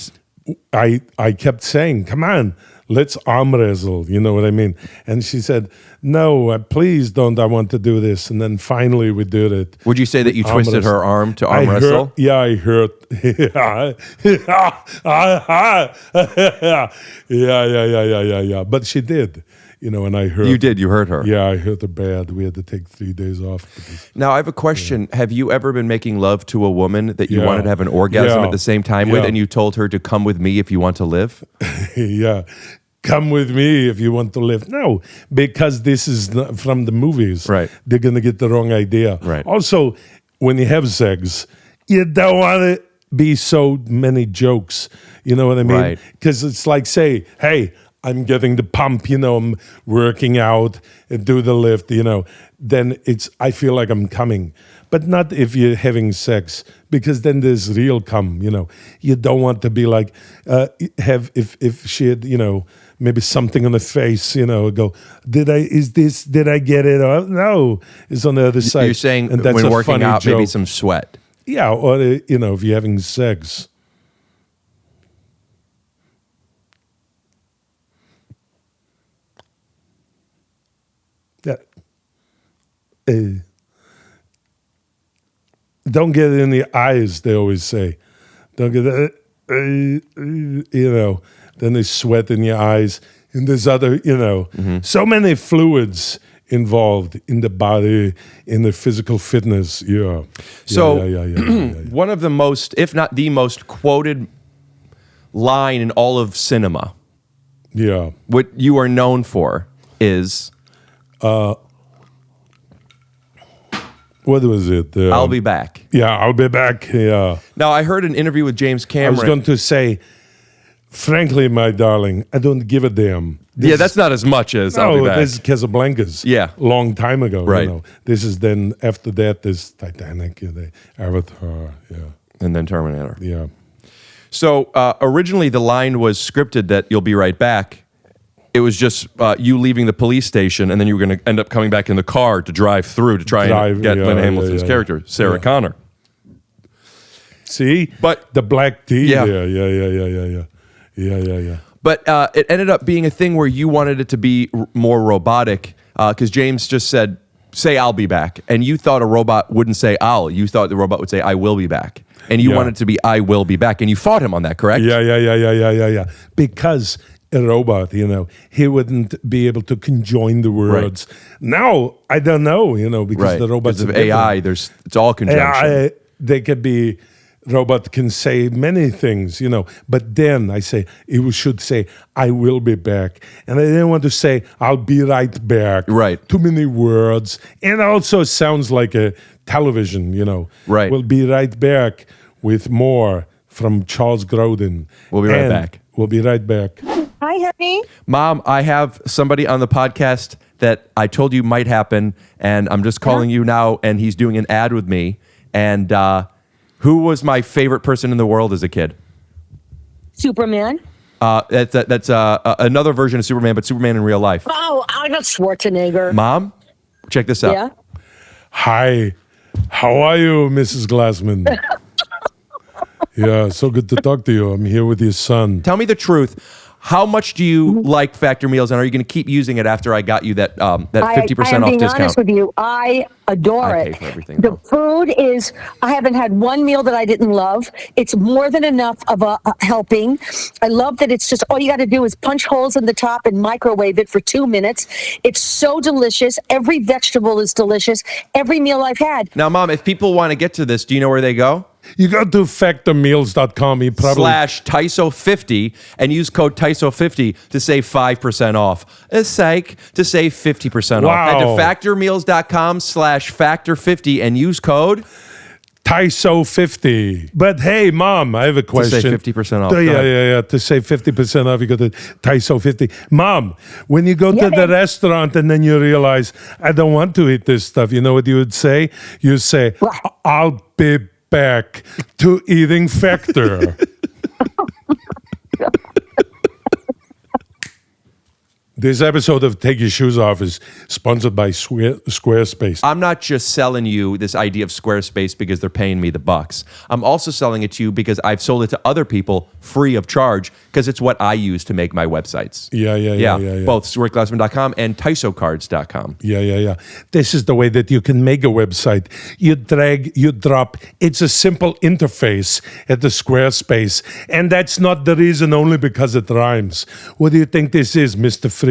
I kept saying, come on, let's arm wrestle. You know what I mean? And she said, no, please don't. I want to do this. And then finally we did it. Would you say that you Arm twisted wrestle. her arm to arm wrestle? I heard. Yeah. But she did, you know, and I heard. You did. You hurt her. Yeah, I hurt her bad. We had to take 3 days off. Now, I have a question. Have you ever been making love to a woman that you Yeah. wanted to have an orgasm Yeah. at the same time with, Yeah. and you told her to come with me if you want to live? Yeah. Come with me if you want to live. No, because this is not from the movies. Right. They're going to get the wrong idea. Right. Also, when you have sex, you don't want to be so many jokes. You know what I mean? Right. Because it's like, say, hey, I'm getting the pump, you know, I'm working out and do the lift, you know. Then I feel like I'm coming. but not if you're having sex, because then there's real cum. You don't want to be like have if she had maybe something on the face. Go. Did I get it? Or no, it's on the other side. You're saying and that's when a working funny out, joke. maybe some sweat. Yeah, or if you're having sex. Yeah. Don't get it in the eyes, they always say. Don't get it, then there's sweat in your eyes. And there's other, so many fluids involved in the body, in the physical fitness. Yeah. So Yeah. one of the most, if not the most quoted line in all of cinema, Yeah. what you are known for is, What was it? I'll be back. Yeah, I'll be back. Yeah. Now, I heard an interview with James I Cameron. was going to say, frankly, my darling, I don't give a damn. Yeah, that's not as much as I'll be back. This is Casablanca's. Yeah. Long time ago. Right. This is then, after that, there's Titanic, the Avatar. Yeah. And then Terminator. Yeah. So originally the line was scripted that you'll be right back. It was just you leaving the police station, and then you were going to end up coming back in the car to drive through to try and get Lynn Hamilton's character, Sarah Connor. See? But the black tea Yeah. there. Yeah. But it ended up being a thing where you wanted it to be more robotic because James just said, say I'll be back. And you thought a robot wouldn't say I'll. You thought the robot would say I will be back. And you wanted it to be I will be back. And you fought him on that, correct? Yeah. Because a robot, he wouldn't be able to conjoin the words. Now, I don't know, because the robots because of are AI, it's all conjunction. AI, they could be, robot can say many things, but then I say, it should say, I will be back. And I didn't want to say, I'll be right back. Right. Too many words. And also sounds like a television, Right. We'll be right back with more from Charles Grodin. We'll be right back. We'll be right back. Hi, honey. Mom, I have somebody on the podcast that I told you might happen, and I'm just calling you now, and he's doing an ad with me. And who was my favorite person in the world as a kid? Superman. That's another version of Superman, but Superman in real life. Oh, Arnold Schwarzenegger. Mom, check this out. Yeah. Hi, how are you, Mrs. Glassman? Yeah, so good to talk to you. I'm here with your son. Tell me the truth. How much do you like Factor meals, and are you going to keep using it after I got you that 50% I am off being discount? honest with you. I adore I it. pay for everything, The though. food is, I haven't had one meal that I didn't love. It's more than enough of a helping. I love that it's just, all you got to do is punch holes in the top and microwave it for 2 minutes. It's so delicious. Every vegetable is delicious. Every meal I've had. Now, Mom, if people want to get to this, do you know where they go? You go to factormeals.com. You probably /TYSO50 and use code TYSO50 to save 5% off. A psych to save 50% off. Head to Wow. factormeals.com /factor50 and use code TYSO 50. But hey, Mom, I have a question. save 50% off. Yeah, Go ahead. yeah. To save 50% off, you go to TYSO 50. Mom, when you go Yeah, to the babe. restaurant and then you realize, I don't want to eat this stuff, you know what you would say? You say, What? I'll be back to eating Factor. This episode of Take Your Shoes Off is sponsored by Squarespace. I'm not just selling you this idea of Squarespace because they're paying me the bucks. I'm also selling it to you because I've sold it to other people free of charge because it's what I use to make my websites. Yeah. Both StuartGlassman.com and TYSOcards.com. Yeah. This is the way that you can make a website. You drag, you drop. It's a simple interface at the Squarespace. And that's not the reason only because it rhymes. What do you think this is, Mr. Freeze?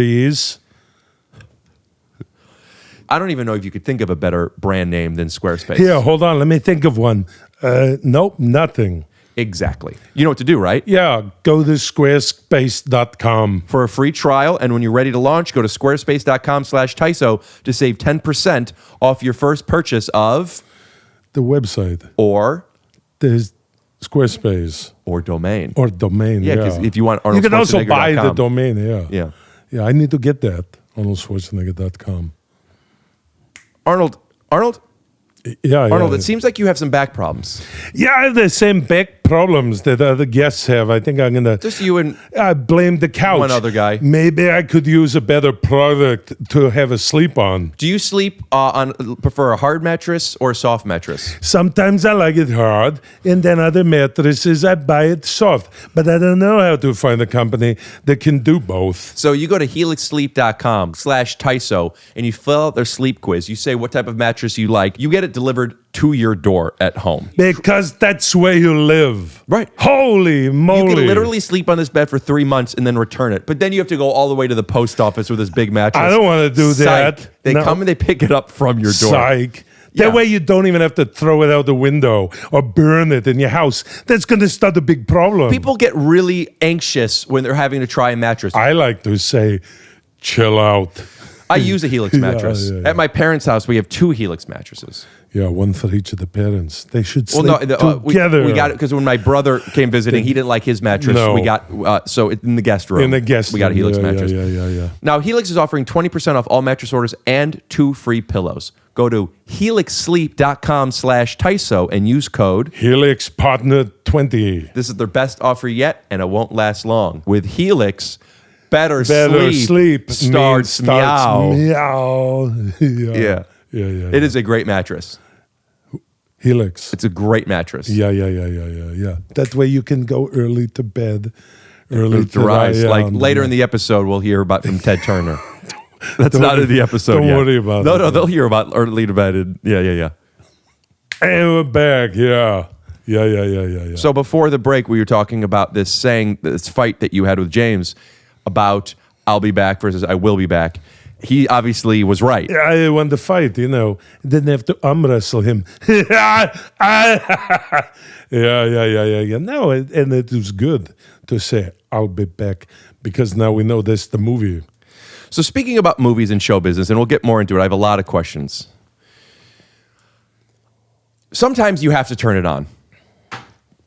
I don't even know if you could think of a better brand name than Squarespace. Here, hold on. Let me think of one. Nope, nothing. Exactly. You know what to do, right? Yeah, go to squarespace.com. For a free trial, and when you're ready to launch, go to squarespace.com/TYSO to save 10% off your first purchase of The website. or There's Squarespace. domain. Or domain, Yeah, yeah. 'cause if you want You can also ArnoldSchwarzenegger.com. buy the domain, yeah. Yeah. Yeah, I need to get that. ArnoldSchwarzenegger.com. Arnold, Yeah, Arnold, yeah. it seems like you have some back problems. Yeah, I have the same back problems that other guests have. I think I'm gonna Just you and I blame the couch. one other guy. Maybe I could use a better product to have a sleep on. do you sleep prefer a hard mattress or a soft mattress? Sometimes I like it hard, and then other mattresses I buy it soft. But I don't know how to find a company that can do both. So you go to helixsleep.com/TYSO and you fill out their sleep quiz. You say what type of mattress you like. You get it delivered to your door at home. Because that's where you live. Right. Holy moly. You can literally sleep on this bed for 3 months and then return it. But then you have to go all the way to the post office with this big mattress. I don't want to do Psych. that. They No. come and they pick it up from your door. Psych. Yeah. That way you don't even have to throw it out the window or burn it in your house. That's going to start a big problem. People get really anxious when they're having to try a mattress. I like to say, chill out. I use a Helix mattress. yeah. At my parents' house, we have 2 Helix mattresses. Yeah, one for each of the parents. They should sleep We together. got it because when my brother came visiting, he didn't like his mattress. No. We got in the guest room. In the guest we got a room, Helix yeah, mattress. Yeah. Now Helix is offering 20% off all mattress orders and 2 free pillows. Go to helixsleep.com/TYSO and use code. Helix Partner 20. This is their best offer yet, and it won't last long. With Helix, better sleep starts means meow. meow. Yeah. Yeah. It is a great mattress. Helix. It's a great mattress. Yeah. That way you can go early to bed. Early to rise. rise. Like later in the episode, we'll hear about from Ted Turner. That's not in the episode don't yet. worry about No, it. no, they'll hear about early to bed. Yeah. And we're back. Yeah. So before the break, we were talking about this fight that you had with James about I'll be back versus I will be back. He obviously was right. I won the fight, Didn't have to wrestle him. Yeah. No, and it was good to say, I'll be back, because now we know that's the movie. So speaking about movies and show business, and we'll get more into it, I have a lot of questions. Sometimes you have to turn it on,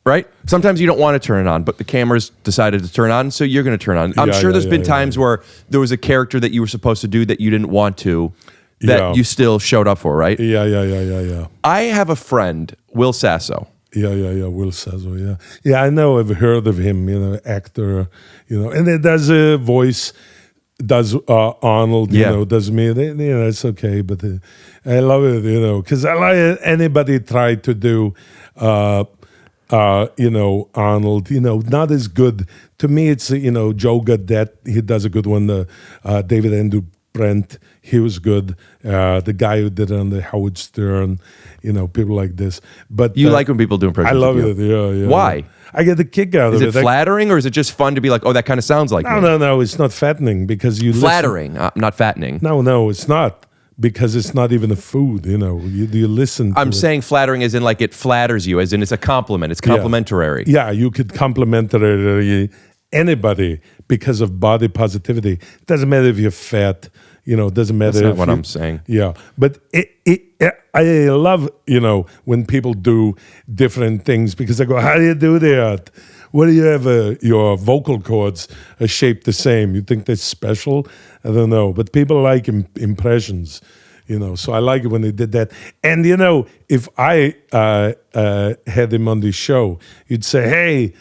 right? Sometimes you don't want to turn it on, but the camera's decided to turn on, so you're going to turn on. I'm sure there's been times where there was a character that you were supposed to do that you didn't want to, that you still showed up for, right? Yeah. I have a friend, Will Sasso. Yeah, Will Sasso, yeah. Yeah, I know, I've heard of him, actor, and it does a voice, does Arnold, does me, it's okay, but I love it, because I like it. Anybody try to do, Arnold, not as good. To me, it's, Joe Godet, he does a good one, David Andrew Brent, he was good. The guy who did it on the Howard Stern, people like this. But You like when people do impressions I love of you. it, yeah. Why? I get a kick out Is of it it. flattering, or is it just fun to be like, oh, that kind of sounds like me? No, it's not fattening, because you Flattering, not fattening. No, it's not, because it's not even a food, you listen to I'm it. saying flattering as in like it flatters you, as in it's a compliment, it's complimentary. Yeah, you could complimentary anybody because of body positivity. It doesn't matter if you're fat, it doesn't matter. That's not if what you- I'm saying. Yeah, but I love, when people do different things, because I go, how do you do that? What do you have, your vocal cords are shaped the same? You think that's special? I don't know, but people like impressions, so I like it when they did that. And, if I had him on the show, you'd say, hey,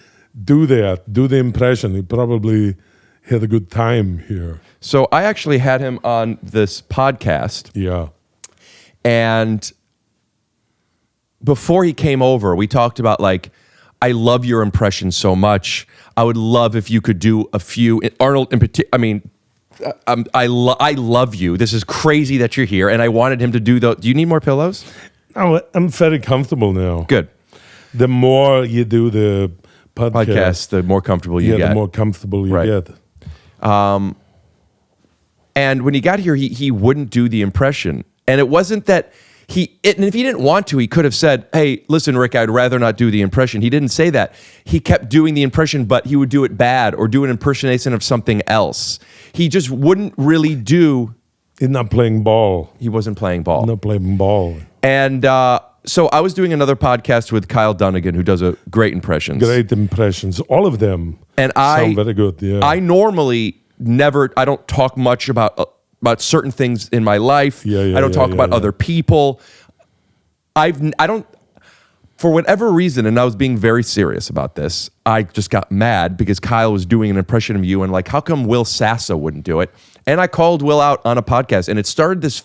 do that, do the impression. He probably had a good time here. So I actually had him on this podcast, Yeah. and before he came over, we talked about like, I love your impression so much. I would love if you could do a few. Arnold, in particular, I love you. This is crazy that you're here, and I wanted him to do those. Do you need more pillows? No, I'm very comfortable now. Good. The more you do the Podcast, the more comfortable you get. the more comfortable you Right. get. And when he got here, he wouldn't do the impression. And it wasn't that and if he didn't want to, he could have said, hey, listen, Rick, I'd rather not do the impression. He didn't say that. He kept doing the impression, but he would do it bad or do an impersonation of something else. He just wouldn't really do. He's not playing ball. He wasn't playing ball. Not playing ball. And so I was doing another podcast with Kyle Dunnigan, who does a great impressions. Great impressions. All of them And sound very good. Yeah. I normally I don't talk much about certain things in my life. Yeah, I don't talk about other people. I don't, for whatever reason, and I was being very serious about this, I just got mad because Kyle was doing an impression of you and like, how come Will Sasso wouldn't do it? And I called Will out on a podcast, and it started this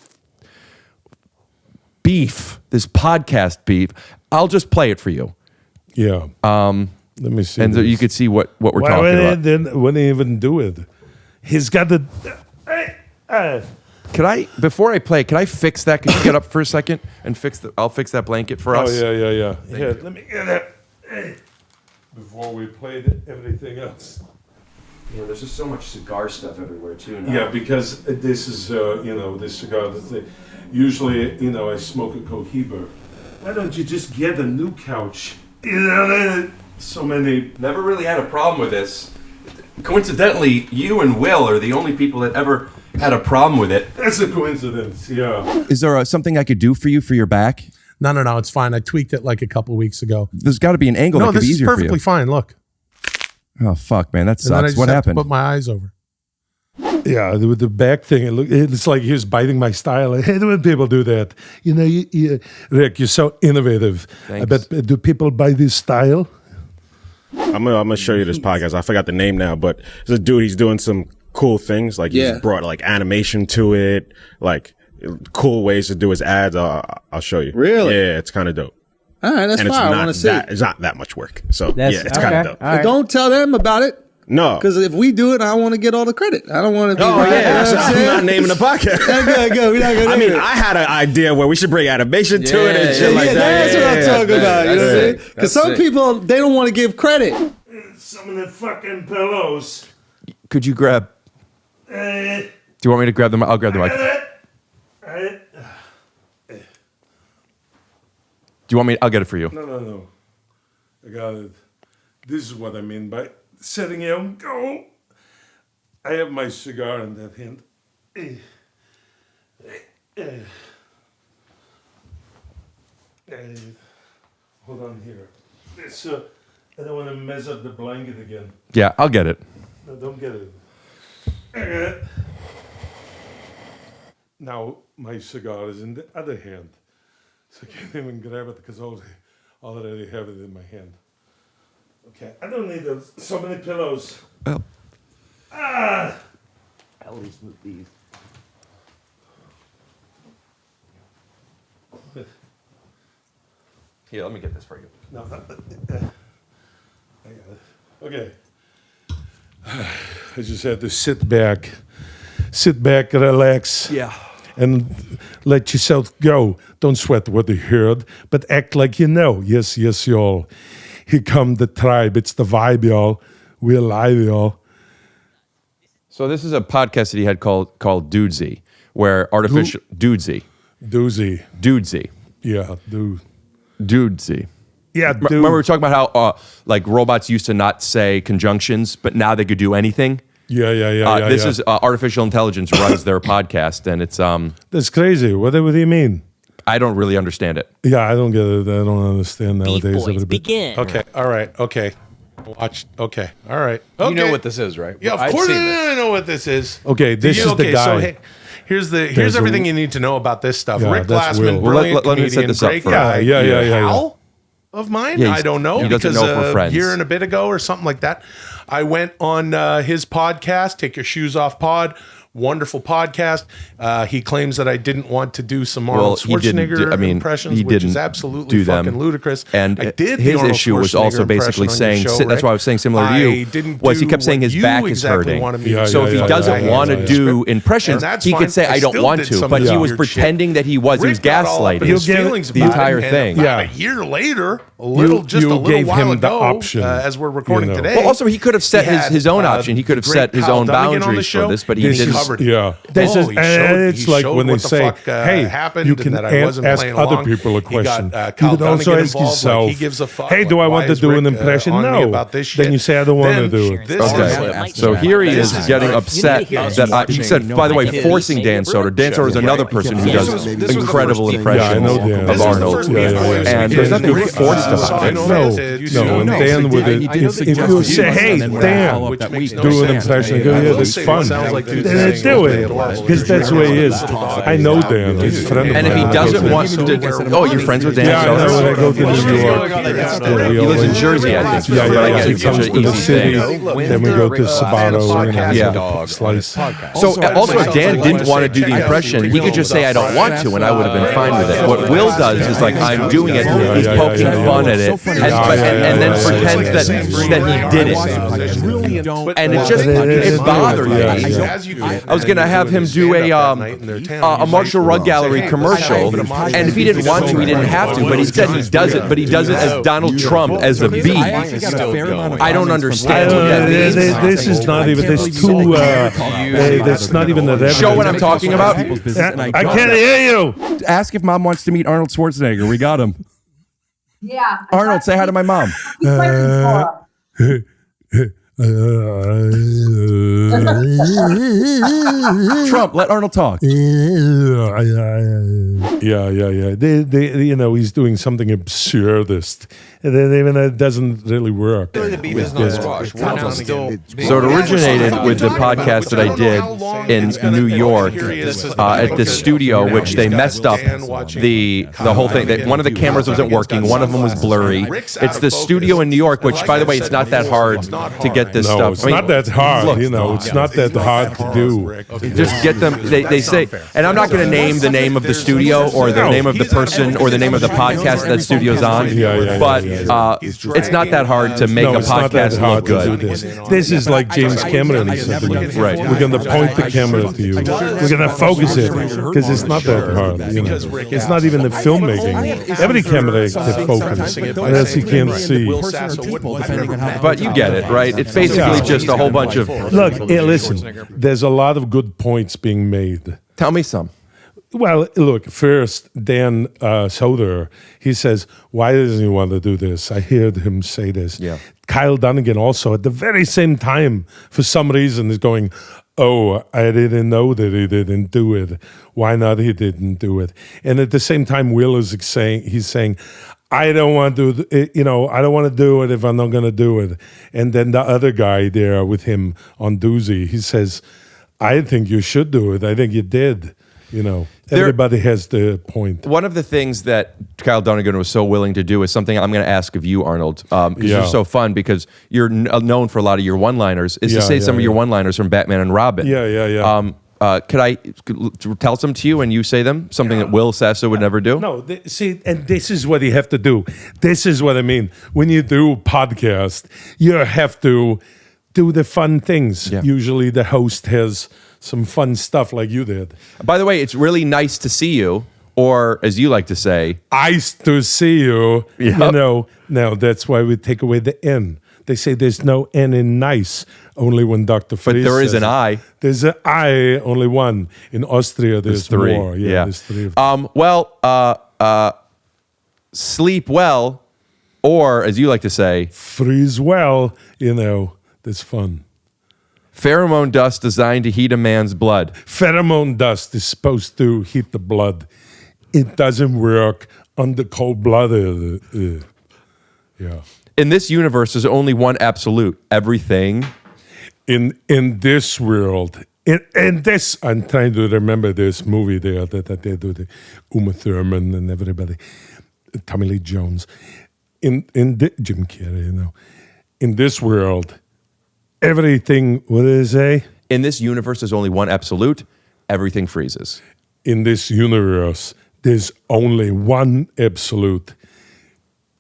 beef, this podcast beef. I'll just play it for you. Yeah. Let me see. And so you could see what we're talking about. Then when he even do it, he's got the. Can I, before I play, can I fix that? Can you get up for a second and I'll fix that blanket for us? Oh, yeah. Here, let me get it. Before we played everything else. Yeah, there's just so much cigar stuff everywhere too now. Yeah, because this is, this cigar. Usually, I smoke a Cohiba. Why don't you just get a new couch? So many. Never really had a problem with this. Coincidentally, you and Will are the only people that ever had a problem with it. That's a coincidence, yeah. Is there something I could do for you for your back? No, it's fine. I tweaked it like a couple weeks ago. There's got to be an angle that could be easier for you. No, this is perfectly fine. Look. Oh, fuck, man. That And then I sucks. just What have to happened? put my eyes over. Yeah, with the back thing, it's like he was biting my style. I hate when people do that. Rick, you're so innovative. Thanks. I bet, do people buy this style? I'm gonna show you this podcast. I forgot the name now, but there's a dude. He's doing some cool things. Like he's brought like animation to it, like cool ways to do his ads. I'll show you. Really? Yeah, it's kind of dope. All right, that's And fine. I want to see. it's not that much work. So yeah, it's kind of dope. But don't tell them about it. No, Because if we do it, I want to get all the credit. I don't want to. Oh yeah, I'm not naming the podcast. Good. We're not gonna I name mean, it. I had an idea where we should bring animation to it and shit like that. That's what I'm talking about. You know what I'm saying? Because some people they don't want to give credit. Some of the fucking pillows. Could you grab? Do you want me to grab them? I'll grab the mic. Do you want me? I'll get it for you. No. I got it. This is what I mean by setting you go. I have my cigar in that hand. Hold on here. This, I don't want to mess up the blanket again. Yeah, I'll get it. No, don't get it. Now my cigar is in the other hand, so I can't even grab it because I already have it in my hand. Okay, I don't need so many pillows. Well, Ah! at least with these. Here, let me get this for you. No, I got it. Okay. I just had to sit back, relax. Yeah. And let yourself go. Don't sweat what you heard, but act like you know. Yes, y'all. Here come the tribe. It's the vibe, y'all. We're live, y'all. So this is a podcast that he had called Dudesy, where artificial Dudesy. Yeah, dude. Dudesy. Yeah, dude. Remember we were talking about how like robots used to not say conjunctions, but now they could do anything. Yeah. This is artificial intelligence runs their podcast, and it's That's crazy. What do you mean? I don't really understand it. Yeah, I don't get it. I don't understand nowadays. Boys, begin. Okay. All right. Okay. Watch. Okay. All right. Okay. You know what this is, right? Yeah, of I've course seen I know what this is. Okay, this is the guy. So here's everything you need to know about this stuff. Yeah, Rick that's Glassman, Will. brilliant Let me set comedian, this up great for- guy. Yeah. Pal of mine? Yeah, I don't know. he doesn't because know if we're friends. a year and a bit ago or something like that, I went on his podcast, Take Your Shoes Off Pod. Wonderful podcast. He claims that I didn't want to do some Arnold Schwarzenegger impressions, which is absolutely fucking ludicrous. And I did the his Arnold issue was Schwarzenegger also basically impression on your saying, show, that's Rick. why I was saying similar to I you, didn't was he do kept saying what his you back is exactly hurting. wanted me to So if he do. doesn't want to do impressions, And that's he fine. could say, I don't still want did to, some but of he your was shit. pretending that he was Rick got all up in his feelings the about entire it, and thing. about a year later, a little gave while him the ago, option, as we're recording you know. today. Well, also he could have set he had, his own option. He could have great set his Kyle own Dunnigan on the boundaries show. for this, but he This didn't. covered- Yeah. This is, it's like when they say, hey, happened you can and that I wasn't ask playing other along. people a He question. got, Kyle You can also Dunnigan ask involved, yourself, like, he gives a fuck. hey, do I Like, want why to is do an Rick, impression? on me No. about this Then shit? you say, I don't want to do it. This Okay, is- so here he This is is getting right. upset You need to hear that this. he said, by the way, forcing Dan Soder. Dan Soder is another person who This does was the incredible first beef. impressions Yeah, I know Dan. of This was the Arnold. first beef I was And with there's Dan. nothing really forced about it. No, and Dan with it. If you say, hey, Dan, do an impression, go, yeah, that's fun. Sounds like Then do it because that's the way he is. I know Dan. He's a friend of mine. And if he doesn't want to, you're friends with Dan. Yeah, I know. When I go to New York, he lives in Jersey, I think. Yeah. He comes to the city. Then we go to Sabato and have a slice. So also, if Dan didn't want to do the impression, he could just say, I don't want to, and I would have been fine with it. What Will does is like, I'm doing it, he's poking fun at it, and then pretends that he did it. And it bothered me. I was going to have him do a Marshall Rug Gallery commercial, and if he didn't want to, he didn't have to, but he said he does it, but he does it as Donald Trump, as a B. I don't understand what that means. This is not even, this too, that's not even the revenue. Show what I'm talking about? I can't hear you. Ask if mom wants to meet Arnold Schwarzenegger. We got him. Yeah. Arnold, say hi to my mom. Trump, let Arnold talk. Yeah. They, he's doing something absurdist. And then even it doesn't really work. So it originated with the podcast that I did in New York at the studio, which they messed up the whole thing. One of the cameras wasn't working. One of them was blurry. It's the studio in New York, which, by the way, it's not that hard to get this stuff. It's not that hard. Look, it's not that hard to do. Just get them. They say, and I'm not going to name the name of the studio or the name of the person or the name of the podcast that studio's on. But it's not that hard to make a podcast look good. This is like James Cameron said to me. Right. We're going to point the camera to you. We're going to focus it because it's not that hard. It's not even the filmmaking. Every camera can focus, unless you can't see. But you get it, right? It's basically just a whole bunch of. Look, listen. There's a lot of good points being made. Tell me some. Well, look, first, Dan Soder, he says, why doesn't he want to do this? I heard him say this. Yeah. Kyle Dunnigan also, at the very same time, for some reason, is going, oh, I didn't know that he didn't do it. Why not he didn't do it? And at the same time, Will is saying, I don't want to, I don't want to do it if I'm not going to do it. And then the other guy there with him on Doozy, he says, I think you should do it. I think you did. Everybody has the point. One of the things that Kyle Dunnigan was so willing to do is something I'm going to ask of you, Arnold, because you're so fun, because you're known for a lot of your one-liners, is to say some of your one-liners from Batman and Robin. Yeah. Could I tell some to you and you say them? Something that Will Sasso would never do? No, and this is what you have to do. This is what I mean. When you do podcast, you have to do the fun things. Yeah. Usually the host has some fun stuff like you did. By the way, it's really nice to see you, or as you like to say, nice to see you. Yep. Now that's why we take away the N. They say there's no N in nice, only when Dr. Freeze But there is an I. There's an I, only one. In Austria, there's three. More. Yeah, there's three. Sleep well, or as you like to say, freeze well, that's fun. Pheromone dust designed to heat a man's blood. Pheromone dust is supposed to heat the blood. It doesn't work under cold-blooded. Yeah. In this universe, there's only one absolute. Everything. In this world, in this, I'm trying to remember this movie there that they do, the Uma Thurman and everybody, Tommy Lee Jones, Jim Carrey. In this world, everything, what did it say? In this universe, there's only one absolute. Everything freezes. In this universe, there's only one absolute.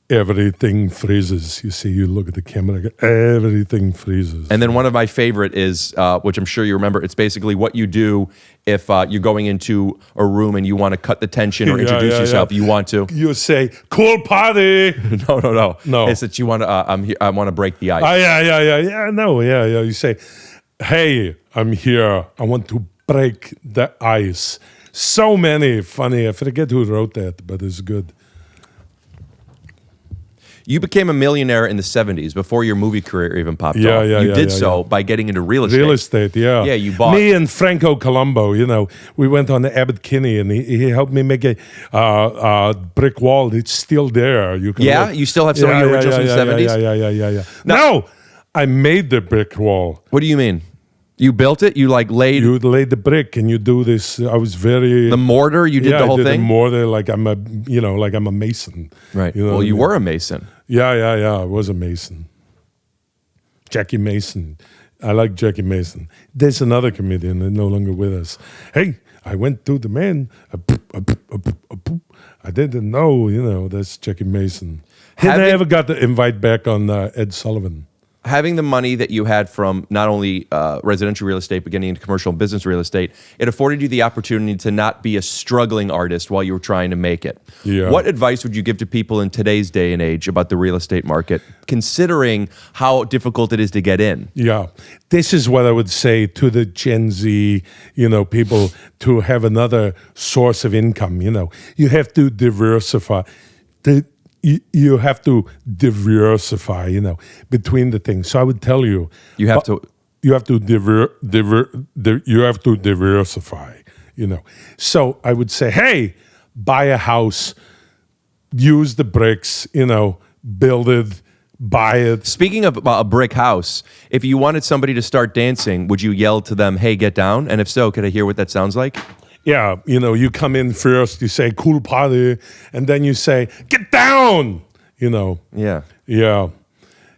Everything freezes. You see, you look at the camera, everything freezes. And then one of my favorite is, which I'm sure you remember, it's basically what you do if you're going into a room and you want to cut the tension or introduce yourself. You want to. You say, cool party. No. It's that you want to, I want to break the ice. Yeah. You say, hey, I'm here. I want to break the ice. So many funny, I forget who wrote that, but it's good. You became a millionaire in the 70s before your movie career even popped off. You did so by getting into real estate. Real estate, yeah. Yeah, you bought. Me and Franco Colombo, we went on the Abbott Kinney and he helped me make a brick wall. It's still there. You still have some of your originals from the 70s? Yeah. No, I made the brick wall. What do you mean? You built it? You laid... You laid the brick and you do this. I was very... The mortar? You did the whole thing? I did the mortar like I'm a mason. Right. You know well, you were a mason. Yeah. I was a mason. Jackie Mason. I like Jackie Mason. There's another comedian that's no longer with us. Hey, I went to the man. I didn't know, that's Jackie Mason. I ever got the invite back on Ed Sullivan. Having the money that you had from not only residential real estate, but getting into commercial and business real estate, it afforded you the opportunity to not be a struggling artist while you were trying to make it. Yeah. What advice would you give to people in today's day and age about the real estate market, considering how difficult it is to get in? Yeah. This is what I would say to the Gen Z, people, to have another source of income. You have to diversify. You have to diversify, between the things. So I would tell you, you have to diversify, So I would say, hey, buy a house, use the bricks, build it, buy it. Speaking of a brick house, if you wanted somebody to start dancing, would you yell to them, "Hey, get down"? And if so, could I hear what that sounds like? Yeah, you come in first, you say, "Cool party," and then you say, "Get down," Yeah. Yeah.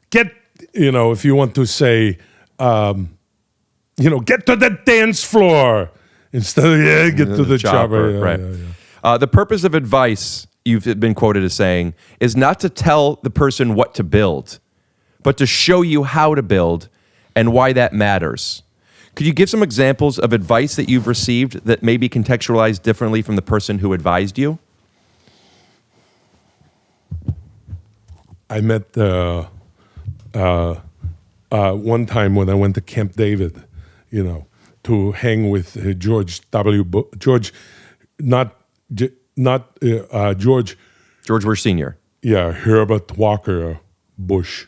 Get, if you want to say, get to the dance floor instead of, get to the chopper. Yeah, right. Yeah. The purpose of advice, you've been quoted as saying, is not to tell the person what to build, but to show you how to build and why that matters. Could you give some examples of advice that you've received that may be contextualized differently from the person who advised you? I met one time when I went to Camp David, to hang with George Bush Sr. Yeah, Herbert Walker Bush.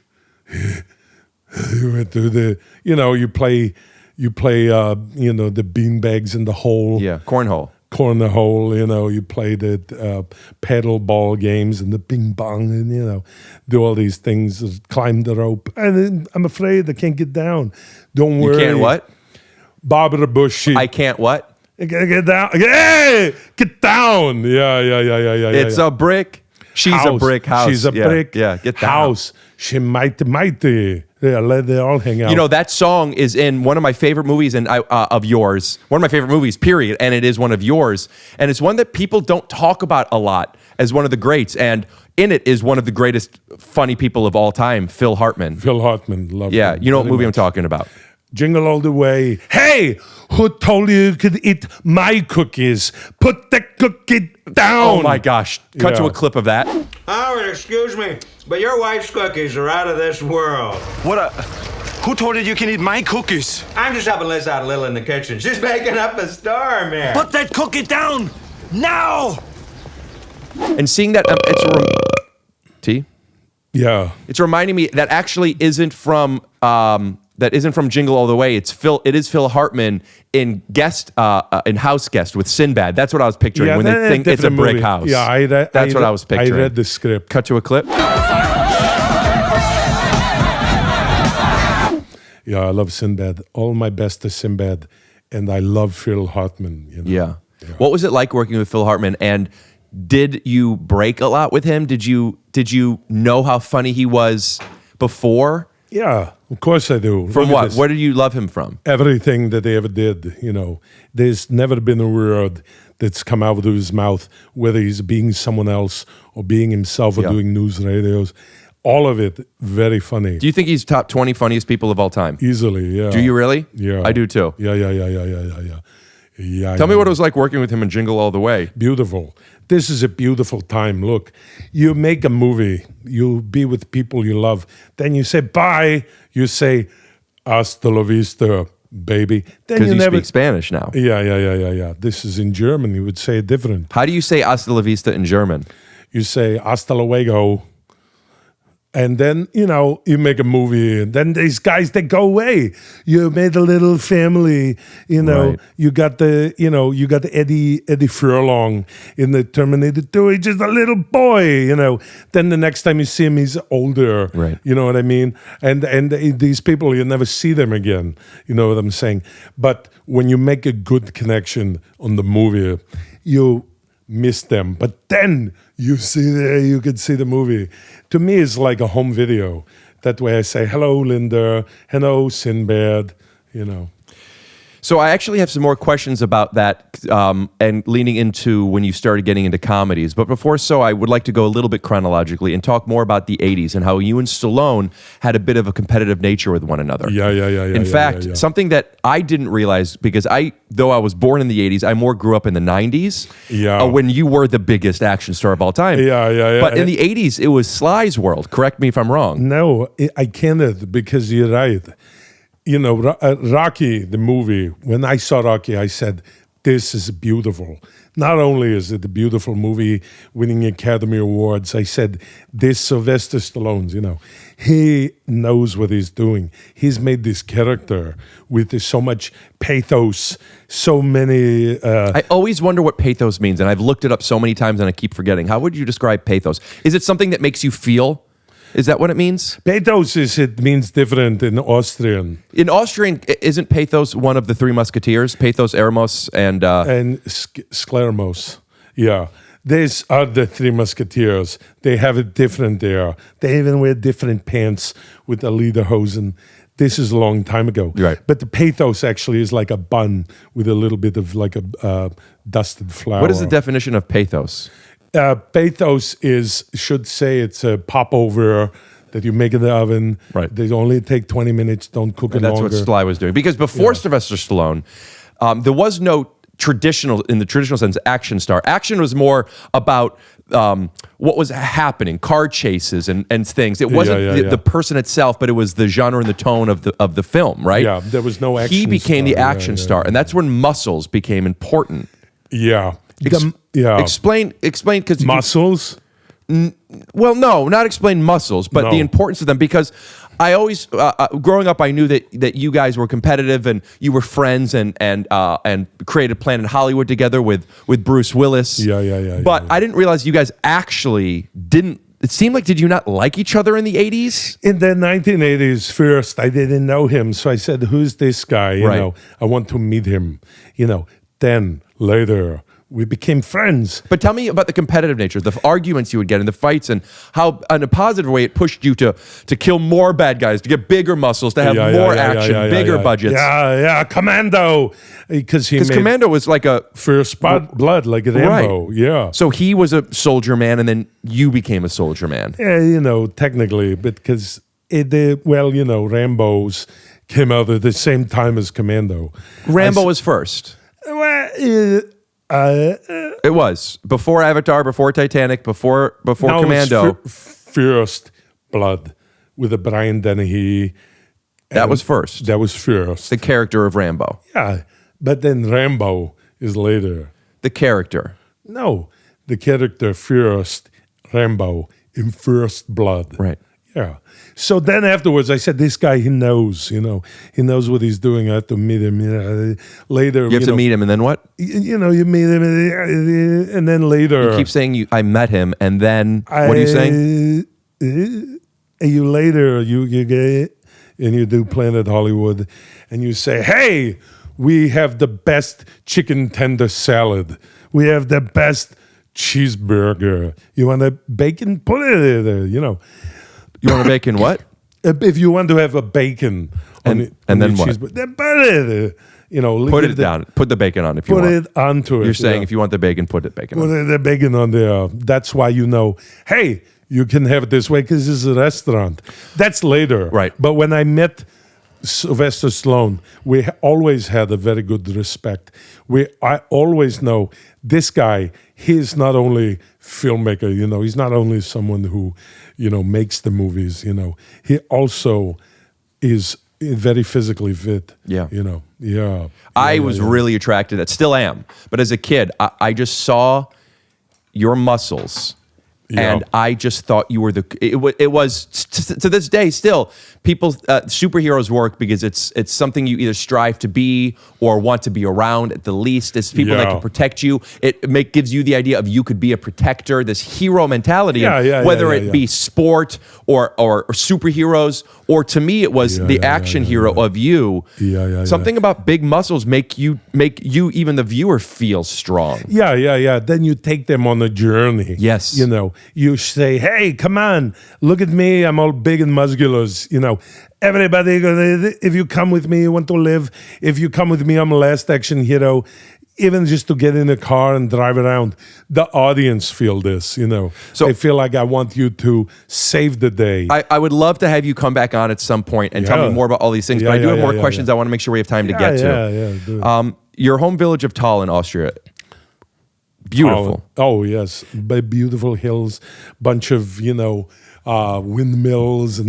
You went to the, you play, the beanbags in the hole. Yeah, cornhole. You play the paddle ball games and the ping pong and, do all these things, climb the rope. And I'm afraid I can't get down. Don't worry. You can't what? Barbara Bush. I can't what? Get down. Hey, get down. Yeah. It's a brick. She's house. A brick house. She's a brick get down. house. She mighty. Yeah, let they all hang out. That song is in one of my favorite movies of yours. One of my favorite movies, period. And it is one of yours. And it's one that people don't talk about a lot as one of the greats. And in it is one of the greatest funny people of all time, Phil Hartman. Love him. Yeah, you know what movie I'm talking about. Jingle All the Way. Hey, who told you could eat my cookies? Put the cookie down. Oh my gosh. Cut to a clip of that. Howard, excuse me, but your wife's cookies are out of this world. Who told you can eat my cookies? I'm just helping Liz out a little in the kitchen. She's making up a storm here. Put that cookie down now. And seeing that, T? Yeah. It's reminding me that actually isn't from Jingle All the Way. It is Phil Hartman in House Guest with Sinbad. That's what I was picturing when they think it's a brick house. Yeah, that's what I was picturing. I read the script. Cut to a clip. Yeah, I love Sinbad. All my best to Sinbad, and I love Phil Hartman. Yeah. What was it like working with Phil Hartman? And did you break a lot with him? Did you know how funny he was before? Yeah, of course I do. From what? Where did you love him from? Everything that they ever did, There's never been a word that's come out of his mouth, whether he's being someone else or being himself or doing news radios. All of it, very funny. Do you think he's top 20 funniest people of all time? Easily, yeah. Do you really? Yeah. I do too. Yeah. Tell me what it was like working with him in Jingle All the Way. Beautiful. This is a beautiful time. Look, you make a movie, you be with people you love, then you say bye, you say hasta la vista, baby. Because you speak Spanish now. Yeah. This is in German, you would say it different. How do you say hasta la vista in German? You say hasta luego. And then, you make a movie, and then these guys, they go away. You made a little family, Right. you got the Eddie Furlong in the Terminator 2. He's just a little boy, Then the next time you see him, he's older. Right. You know what I mean? And these people, you never see them again. You know what I'm saying? But when you make a good connection on the movie, you miss them. But then you can see the movie. To me, it's like a home video. That way I say, hello, Linda. Hello, Sinbad. So I actually have some more questions about that and leaning into when you started getting into comedies. But before I would like to go a little bit chronologically and talk more about the 80s and how you and Stallone had a bit of a competitive nature with one another. Yeah. In fact, something that I didn't realize, because though I was born in the 80s, I more grew up in the 90s when you were the biggest action star of all time. Yeah. But in the 80s, it was Sly's world. Correct me if I'm wrong. No, I can't, because you're right. Rocky, the movie, when I saw Rocky, I said, this is beautiful. Not only is it a beautiful movie, winning Academy Awards, I said, this Sylvester Stallone, he knows what he's doing. He's made this character with so much pathos, so many... I always wonder what pathos means, and I've looked it up so many times and I keep forgetting. How would you describe pathos? Is it something that makes you feel? Is that what it means? Pathos it means different in Austrian. In Austrian, isn't pathos one of the three musketeers? Pathos, Eremos, and Sklermos. Yeah. These are the three musketeers. They have it different there. They even wear different pants with the lederhosen. This is a long time ago. Right. But the pathos actually is like a bun with a little bit of like a dusted flour. What is the definition of pathos? Pathos should say it's a popover that you make in the oven. Right. They only take 20 minutes, don't cook it That's longer. what Sly was doing. Because before Sylvester Stallone, there was no in the traditional sense, action star. Action was more about what was happening, car chases and things. It wasn't the person itself, but it was the genre and the tone of the film, right? Yeah, there was no action He became star. the action star, and that's when muscles became important. Yeah. Explain, because muscles. Well, no, not explain muscles, but the importance of them. Because I always, growing up, I knew that you guys were competitive and you were friends and created Planet Hollywood together with Bruce Willis. Yeah. But I didn't realize you guys actually didn't. It seemed like, did you not like each other in the 80s? In the 1980s, first, I didn't know him. So I said, who's this guy? You know, I want to meet him. Then later, we became friends. But tell me about the competitive nature, the arguments you would get in the fights, and how, in a positive way, it pushed you to kill more bad guys, to get bigger muscles, to have more action, bigger budgets. Yeah, Commando. Because Commando was like a first blood, like a Rambo. Right. Yeah. So he was a soldier man, and then you became a soldier man. Yeah, technically, because Rambo's came out at the same time as Commando. Rambo was first. Well, it was before Avatar, before Titanic, before Commando. First Blood with a Brian Dennehy. That was first. That was first. The character of Rambo. Yeah, but then Rambo is later. The character. No, the character first. Rambo in First Blood. Right. Yeah. So then afterwards, I said, this guy, he knows, he knows what he's doing. I have to meet him. Later. You have to meet him, and then what? You meet him, and then later. You keep saying, I met him, and then, what are you saying? You later, you get, and you do Planet Hollywood, and you say, hey, we have the best chicken tender salad. We have the best cheeseburger. You want a bacon? Put it there, You want a bacon what? If you want to have a bacon and then what? Then put it, put it down. Put the bacon on if you want. Put it onto it. You're saying if you want the bacon, put the bacon on. Put the bacon on there. That's why hey, you can have it this way because this is a restaurant. That's later. Right. But when I met Sylvester Stallone, we always had a very good respect. I always know this guy, he's not only filmmaker, he's not only someone who, makes the movies, he also is very physically fit. Yeah. Yeah. I was really attracted, still am, but as a kid, I just saw your muscles And I just thought you were it was to this day still, people, superheroes work because it's something you either strive to be or want to be around at the least. It's people that can protect you. It gives you the idea of you could be a protector, this hero mentality, whether it be sport or superheroes, or to me it was the action hero of you. Something about big muscles make you even the viewer feel strong. Then you take them on a journey. Yes. You know, you say, hey, come on, look at me, I'm all big and musculous, you know. Everybody, if you come with me, you want to live. If you come with me, I'm a last action hero. Even just to get in a car and drive around, the audience feel this, you know. So I feel like I want you to save the day. I would love to have you come back on at some point and tell me more about all these things, but I do have more questions I want to make sure we have time to get to. Your home village of Thal in Austria. Beautiful. Oh yes, beautiful hills, bunch of windmills and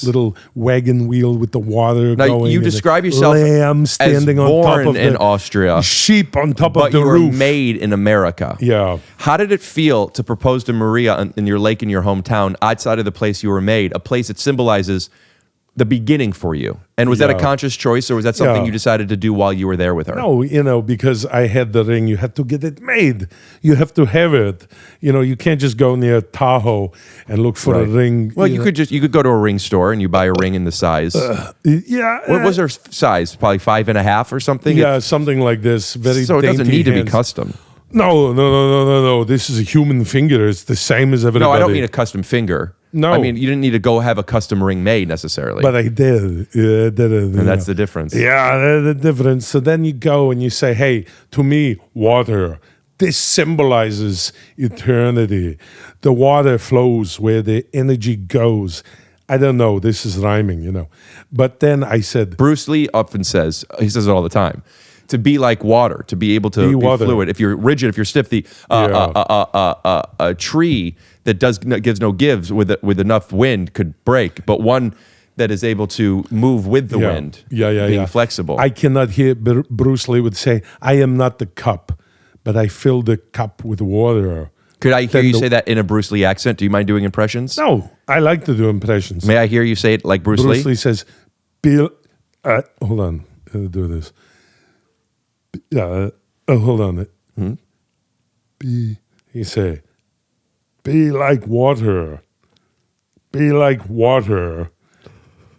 little wagon wheel with the water going. You describe yourself lamb standing as on top born of in Austria, sheep on top of the but roof. you were made in America. Yeah. How did it feel to propose to Maria in your lake in your hometown, outside of the place you were made, a place that symbolizes the beginning for you? And was that a conscious choice, or was that something you decided to do while you were there with her? No, because I had the ring, you had to get it made. You have to have it. You know, you can't just go near Tahoe and look for a ring. Well, you could go to a ring store and you buy a ring in the size. What was her size? Probably 5.5 or something? Yeah, something like this. Very so it doesn't dainty need to be hands. custom. No. This is a human finger. It's the same as everybody. No, I don't mean a custom finger. No. I mean, you didn't need to go have a custom ring made necessarily. But I did. Yeah, I did it. And that's the difference. Yeah, the difference. So then you go and you say, hey, to me, water. This symbolizes eternity. The water flows where the energy goes. I don't know. This is rhyming, you know. But then I said... Bruce Lee often says, he says it all the time, to be like water, to be able to be fluid. If you're rigid, if you're stiff, a tree that gives no gives with enough wind could break, but one that is able to move with the wind, being flexible. I cannot hear Bruce Lee would say, I am not the cup, but I fill the cup with water. Could I hear you say that in a Bruce Lee accent? Do you mind doing impressions? No, I like to do impressions. May I hear you say it like Bruce Lee? Bruce Lee says, hold on, I'll do this. Hold on. He say, be like water. Be like water.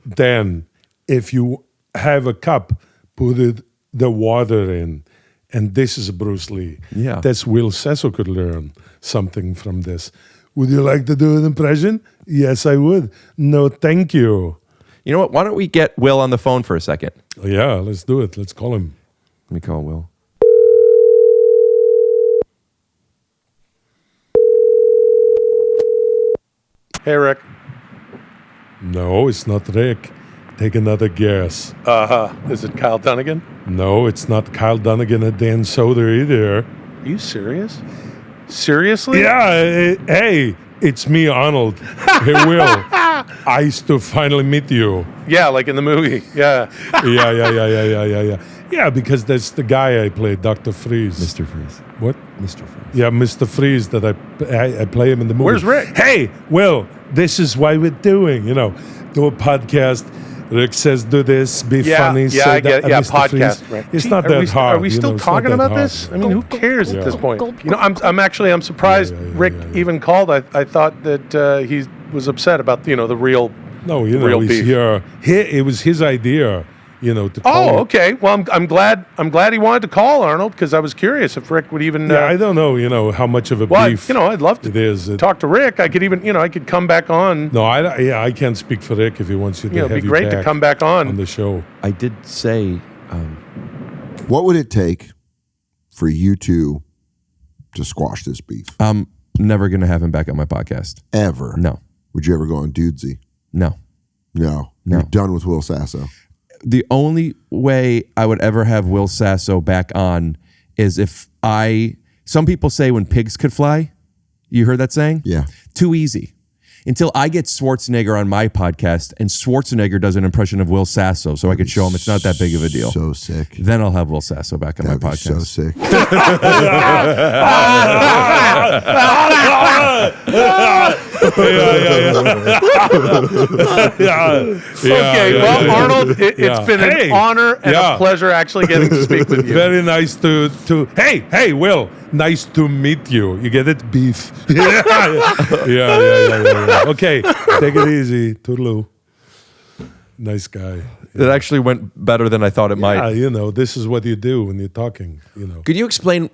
Then, if you have a cup, put the water in. And this is Bruce Lee. Yeah. That's Will Sasso could learn something from this. Would you like to do an impression? Yes, I would. No, thank you. You know what? Why don't we get Will on the phone for a second? Yeah, let's do it. Let's call him. Let me call Will. Hey, Rick. No, it's not Rick. Take another guess. Is it Kyle Dunnigan? No, it's not Kyle Dunnigan or Dan Soder either. Are you serious? Seriously? Yeah, hey, it's me, Arnold. Hey, Will. Nice to finally meet you. Yeah, like in the movie. Yeah. Yeah. Yeah, because that's the guy I play, Dr. Freeze. Mr. Freeze. What? Mr. Freeze. Yeah, Mr. Freeze, that I play him in the movie. Where's Rick? Hey, Will, this is why we're doing, do a podcast. Rick says, do this, be funny. Yeah, I get it. Yeah, podcast. Freeze. Right. It's not that hard. Are we still talking about this? I mean, who cares at this point? I'm surprised Rick even called. I thought that he was upset about, the real No, real he's beef. here. It was his idea, to call. Oh, okay. Well, I'm glad he wanted to call Arnold, because I was curious if Rick would even. I don't know, how much of a beef. I'd love to it is. talk to Rick. I could even, I could come back on. No, I can't speak for Rick if he wants you to. It'd be great to come back on the show. I did say. What would it take for you two to squash this beef? I'm never going to have him back on my podcast. Ever? No. Would you ever go on Dudesy? No. You're done with Will Sasso. The only way I would ever have Will Sasso back on is if some people say when pigs could fly. You heard that saying? Yeah. Too easy. until I get Schwarzenegger on my podcast and Schwarzenegger does an impression of Will Sasso so I could show him it's not that big of a deal. So sick. Then I'll have Will Sasso back on my podcast. So sick. Okay, well, Arnold, it's been an honor and a pleasure actually getting to speak with you. Very nice to hey, Will, nice to meet you. You get it? Beef. Yeah. Okay, take it easy. Toodaloo. Nice guy. It actually went better than I thought it might. You know, this is what you do when you're talking, you know. Could you explain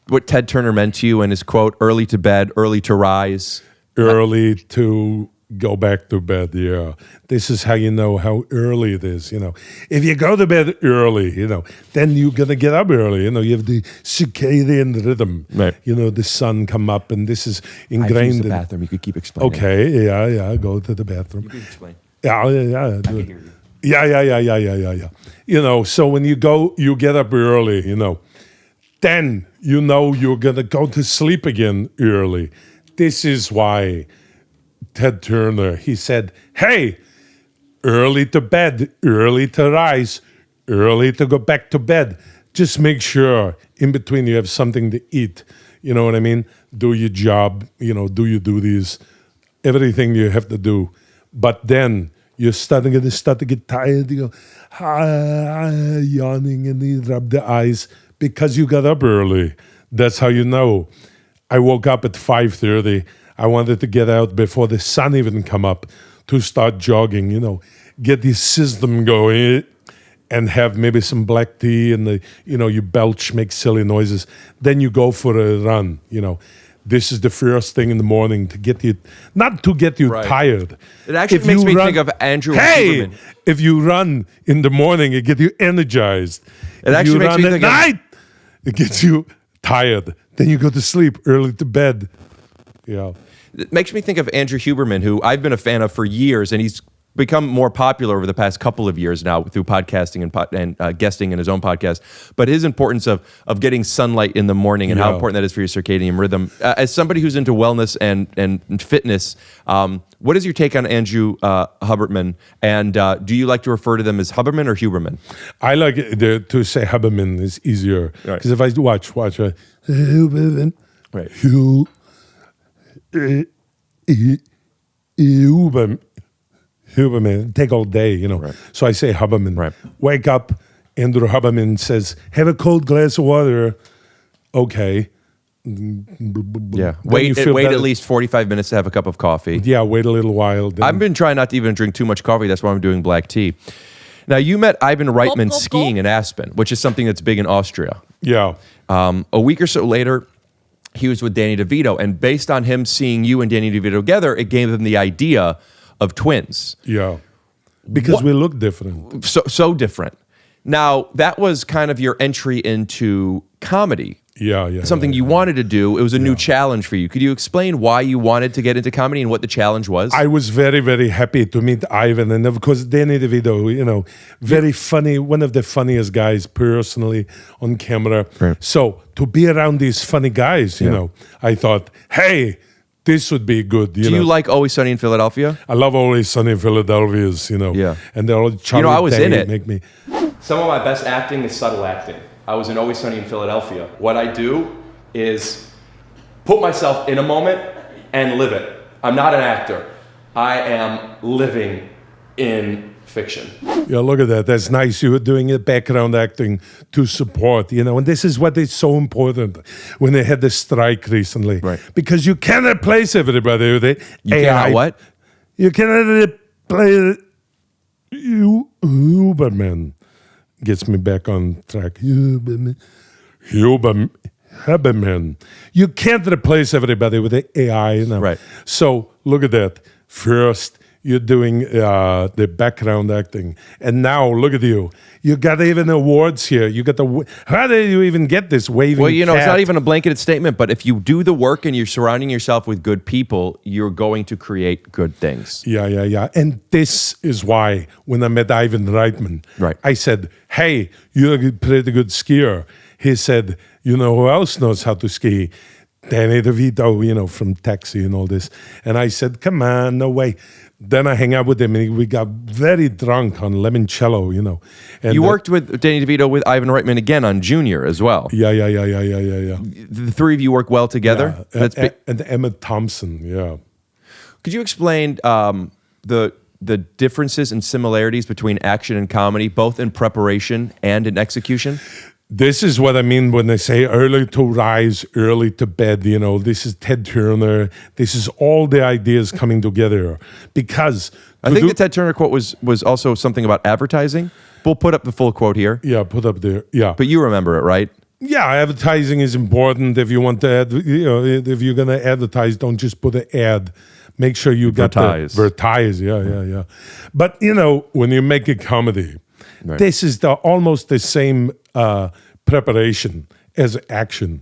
what Ted Turner meant to you and his quote, early to bed, early to rise? Early to go back to bed, yeah. This is how you know how early it is, you know. If you go to bed early, you know, then you're going to get up early. You know, you have the circadian rhythm. Right. You know, the sun come up, and this is ingrained. I've used the bathroom. You could keep explaining. Okay, yeah, go to the bathroom. You can explain. Yeah. I can hear you. Yeah. You know, so when you get up early, you know, then you know you're going to go to sleep again early. This is why Ted Turner, he said, hey, early to bed, early to rise, early to go back to bed. Just make sure in between you have something to eat. You know what I mean? Do your job, you know, do your duties, everything you have to do. But then you're starting to get tired. You go, yawning, and you rub the eyes because you got up early. That's how you know. I woke up at 5:30. I wanted to get out before the sun even come up to start jogging, you know, get the system going and have maybe some black tea and you belch, make silly noises. Then you go for a run, you know. This is the first thing in the morning to get you, not to get you tired. It actually makes me think of Andrew Huberman. If you run in the morning, it gets you energized. It actually makes me think at night, it gets you tired. Then you go to sleep, early to bed. Yeah. It makes me think of Andrew Huberman, who I've been a fan of for years, and he's become more popular over the past couple of years now through podcasting and guesting in his own podcast. But his importance of getting sunlight in the morning and how important that is for your circadian rhythm. As somebody who's into wellness and fitness, what is your take on Andrew Huberman? And do you like to refer to them as Huberman or Huberman? I like to say Huberman is easier. Because if I watch Huberman, right. Huberman, take all day, you know. Right. So I say Huberman. Right. Wake up, Andrew Huberman says, have a cold glass of water. Okay. Yeah. Wait at least 45 minutes to have a cup of coffee. Yeah, wait a little while. I've been trying not to even drink too much coffee. That's why I'm doing black tea. Now, you met Ivan Reitman skiing in Aspen, which is something that's big in Austria. Yeah. A week or so later, he was with Danny DeVito. And based on him seeing you and Danny DeVito together, it gave him the idea of twins. Yeah. Because we look different. So different. Now, that was kind of your entry into comedy. Yeah. Something you wanted to do. It was a new challenge for you. Could you explain why you wanted to get into comedy and what the challenge was? I was very, very happy to meet Ivan. And of course, Danny DeVito, you know, very funny, one of the funniest guys personally on camera. Right. So to be around these funny guys, you know, I thought, hey, this would be good. Do you like Always Sunny in Philadelphia? I love Always Sunny in Philadelphia, you know. Yeah. And they're all Charlie I was Day in it. Make me. Some of my best acting is subtle acting. I was in Always Sunny in Philadelphia. What I do is put myself in a moment and live it. I'm not an actor. I am living in fiction. Yeah, look at that. That's nice. You were doing the background acting to support, you know, and this is what is so important when they had the strike recently. Right. Because you can't replace everybody with it. You cannot what? You cannot replace Huberman. Gets me back on track. Huberman. You can't replace everybody with the AI. You know? Right. So look at that. First, you're doing the background acting. And now, look at you. You got even awards here. You got how did you even get this waving Well, you know, cat? it's not even a blanketed statement, but if you do the work and you're surrounding yourself with good people, you're going to create good things. Yeah. And this is why when I met Ivan Reitman, I said, hey, you're a pretty good skier. He said, you know who else knows how to ski? Danny DeVito, from Taxi and all this. And I said, come on, no way. Then I hang out with him, and we got very drunk on limoncello, And you worked with Danny DeVito with Ivan Reitman again on Junior as well. Yeah. The three of you work well together? Yeah. And Emma Thompson, yeah. Could you explain the differences and similarities between action and comedy, both in preparation and in execution? This is what I mean when they say early to rise, early to bed. This is Ted Turner. This is all the ideas coming together. Because I think the Ted Turner quote was also something about advertising. We'll put up the full quote here. Yeah, put up there. Yeah. But you remember it, right? Yeah, advertising is important. If you want to, if you're going to advertise, don't just put an ad. Make sure you got the advertise. Yeah. But when you make a comedy, right, this is almost the same preparation as action.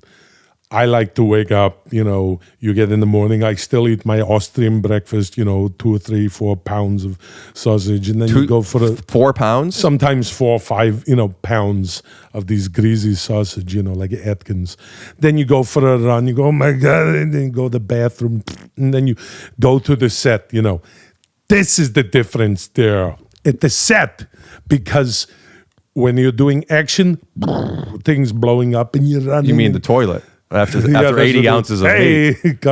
I like to wake up, you get in the morning, I still eat my Austrian breakfast, 2 or 3, 4 pounds of sausage. And then you go for 4 pounds? Sometimes 4 or 5, pounds of these greasy sausage, like Atkins. Then you go for a run, you go, oh my God, and then you go to the bathroom, and then you go to the set, This is the difference there at the set, because when you're doing action, things blowing up and you're running. You mean the toilet? After 80 ounces of meat.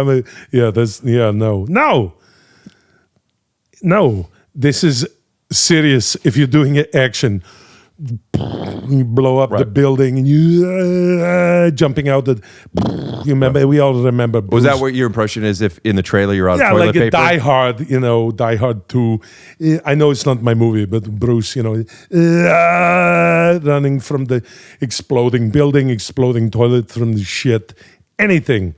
No. This is serious. If you're doing action, you blow up the building and you jumping out. You remember? We all remember. Bruce. Was that what your impression is? If in the trailer you're on toilet paper? Die Hard. Die Hard 2. I know it's not my movie, but Bruce, running from the exploding building, exploding toilet from the shit. Anything.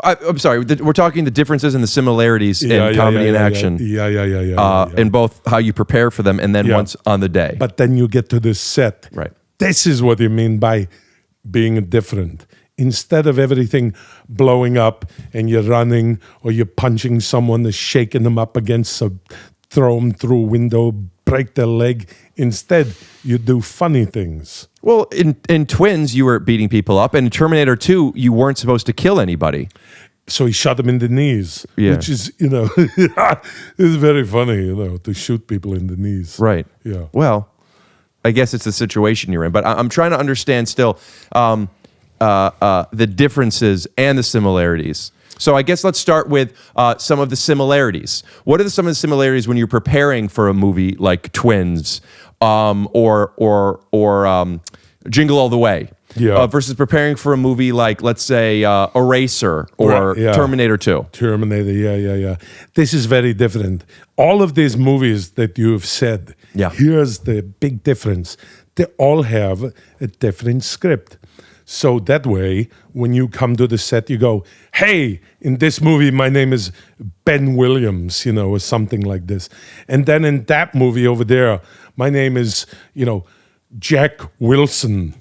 I'm sorry. We're talking the differences and the similarities in comedy and action. Yeah. In both how you prepare for them and then once on the day. But then you get to the set. Right. This is what you mean by being different. Instead of everything blowing up and you're running or you're punching someone, or shaking them up against throw them through a window, break their leg. Instead, you do funny things. Well, in Twins, you were beating people up. And in Terminator 2, you weren't supposed to kill anybody. So he shot them in the knees, which is, it's very funny, to shoot people in the knees. Right. Yeah. Well, I guess it's the situation you're in. But I'm trying to understand still the differences and the similarities. So I guess let's start with some of the similarities. What are some of the similarities when you're preparing for a movie like Twins or Jingle All the Way versus preparing for a movie like, let's say, Eraser or Terminator 2? Terminator, yeah. This is very different. All of these movies that you have said, here's the big difference. They all have a different script. So that way, when you come to the set, you go, hey, in this movie, my name is Ben Williams, or something like this. And then in that movie over there, my name is, Jack Wilson.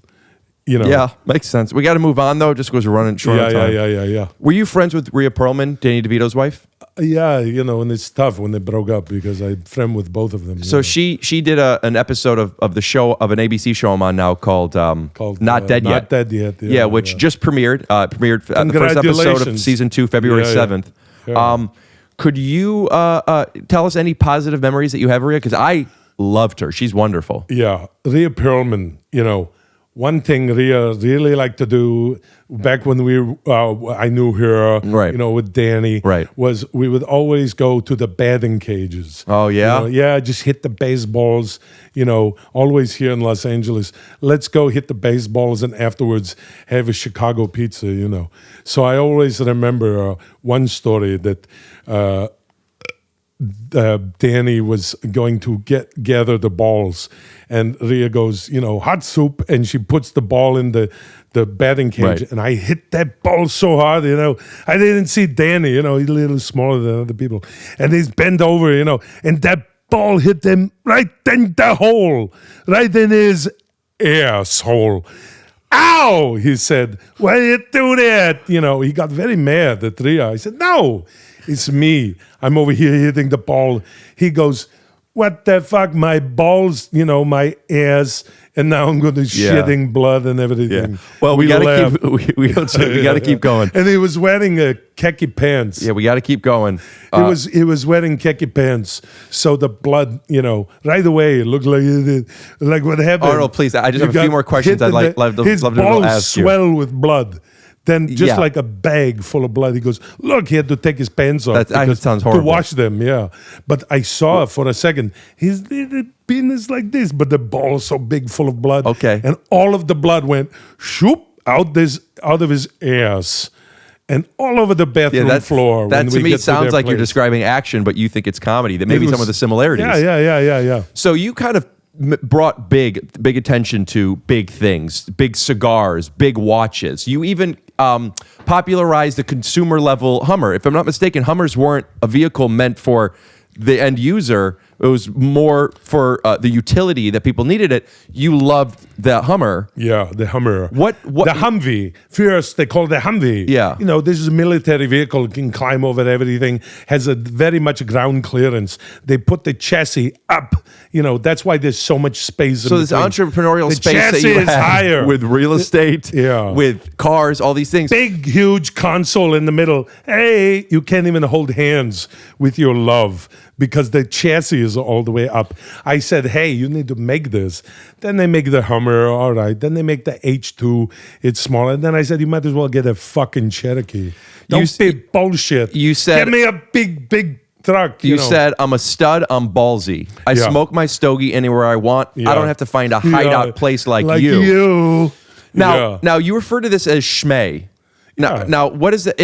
Yeah, makes sense. We got to move on, though, just because we're running short on time. Yeah. Were you friends with Rhea Perlman, Danny DeVito's wife? Yeah, and it's tough when they broke up because I'm friend with both of them. So she did an episode of the show, of an ABC show I'm on now called Not Dead Yet. Not Dead Yet. Yeah, which just premiered the first episode of season 2, February 7th. Yeah. Could you tell us any positive memories that you have of Rhea? Because I loved her. She's wonderful. Yeah, Rhea Perlman, one thing Rhea really liked to do back when I knew her, with Danny, was we would always go to the batting cages. Oh, yeah? Just hit the baseballs, always here in Los Angeles. Let's go hit the baseballs and afterwards have a Chicago pizza, So I always remember one story that Danny was going to gather the balls, and Rhea goes, hot soup, and she puts the ball in the batting cage, and I hit that ball so hard, I didn't see Danny, he's a little smaller than other people, and he's bent over, and that ball hit him right in the hole, right in his asshole. Ow! He said, why you do that? He got very mad at Rhea. I said, no, it's me. I'm over here hitting the ball. He goes, what the fuck? My balls, my ass and now I'm going to shedding blood and everything. Yeah. Well, we got to keep going. And he was wearing khaki pants. Yeah, we got to keep going. He was wearing khaki pants, so the blood, right away it looked like what happened. Arnold, please, I just have a few more questions I'd love to his ask balls swell with blood. Then just like a bag full of blood. He goes, look, he had to take his pants off that sounds horrible. to wash them, yeah. But I saw for a second, his little penis like this, but the ball so big full of blood. Okay. And all of the blood went shoop out of his ass and all over the bathroom floor. That to me sounds like you're describing action, but you think it's comedy. That maybe some of the similarities. Yeah. So you kind of brought big attention to big things, big cigars, big watches. You even popularized the consumer level Hummer. If I'm not mistaken, Hummers weren't a vehicle meant for the end user. It was more for the utility that people needed it. You loved the Hummer. Yeah, the Hummer. What? The Humvee. First, they call it the Humvee. Yeah. This is a military vehicle, can climb over everything, has a very much ground clearance. They put the chassis up. That's why there's so much space. So this entrepreneurial space that you have higher. With real estate, with cars, all these things. Big, huge console in the middle. Hey, you can't even hold hands with your love because the chassis is all the way up. I said, hey, you need to make this. Then they make the Hummer, all right. Then they make the H2, it's smaller. And then I said, you might as well get a fucking Cherokee. Don't be bullshit. You said, get me a big truck. You said, I'm a stud, I'm ballsy. I smoke my stogie anywhere I want. I don't have to find a hideout place like you. Now, you refer to this as schmay. Now, what is it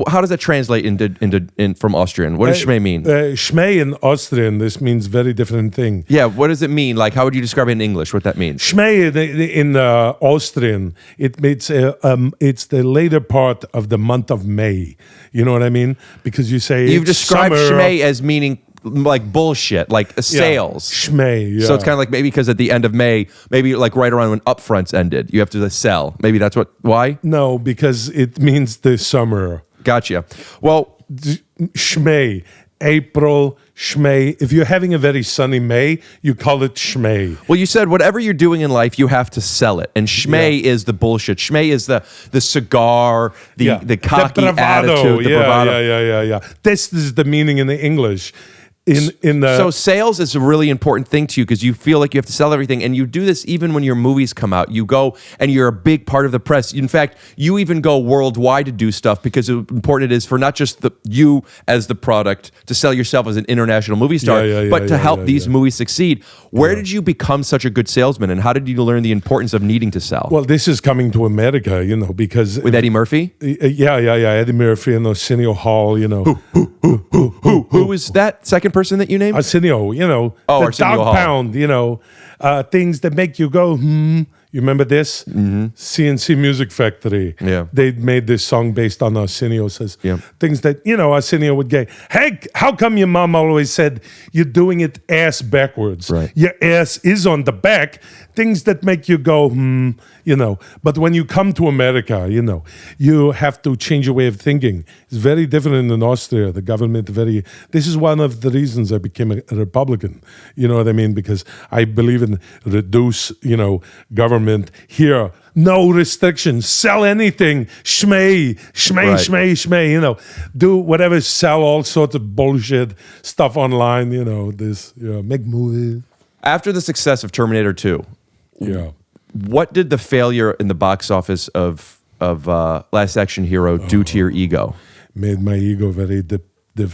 how does that translate into from Austrian? What does schmay mean? Schmay in Austrian, this means very different thing. Yeah, what does it mean? Like, how would you describe it in English? What that means? Schmay in Austrian, it's the later part of the month of May. You know what I mean? Because you say you've described schmay as meaning like bullshit, like sales. Schmay, yeah. So it's kind of like maybe because at the end of May, maybe like right around when upfronts ended, you have to sell. Maybe that's why? No, because it means the summer. Gotcha. Well, schmay, April, schmay. If you're having a very sunny May, you call it schmay. Well, you said whatever you're doing in life, you have to sell it. And schmay is the bullshit. Schmay is the cigar, the cocky attitude, the bravado. Yeah. This is the meaning in the English. So sales is a really important thing to you because you feel like you have to sell everything, and you do this even when your movies come out. You go and you're a big part of the press. In fact, you even go worldwide to do stuff because how important it is for not just you as the product to sell yourself as an international movie star, but to help these movies succeed. Where did you become such a good salesman, and how did you learn the importance of needing to sell? Well, this is coming to America, because with Eddie Murphy. Eddie Murphy and Arsenio Hall. Who is that second person that you named? Arsenio, the Arsenio dog Hall. pound, things that make you go, You remember this? Mm-hmm. CNC Music Factory. Yeah. They made this song based on Arsenio. Says things that, Arsenio would get. Hey, how come your mom always said you're doing it ass backwards? Right. Your ass is on the back. Things that make you go, But when you come to America, you have to change your way of thinking. It's very different in Austria. The government this is one of the reasons I became a Republican. You know what I mean? Because I believe in reduce, government. Here, no restrictions. Sell anything. Schmay, do whatever. Sell all sorts of bullshit stuff online. Make movies. After the success of Terminator 2, what did the failure in the box office of Last Action Hero do to your ego? Made my ego very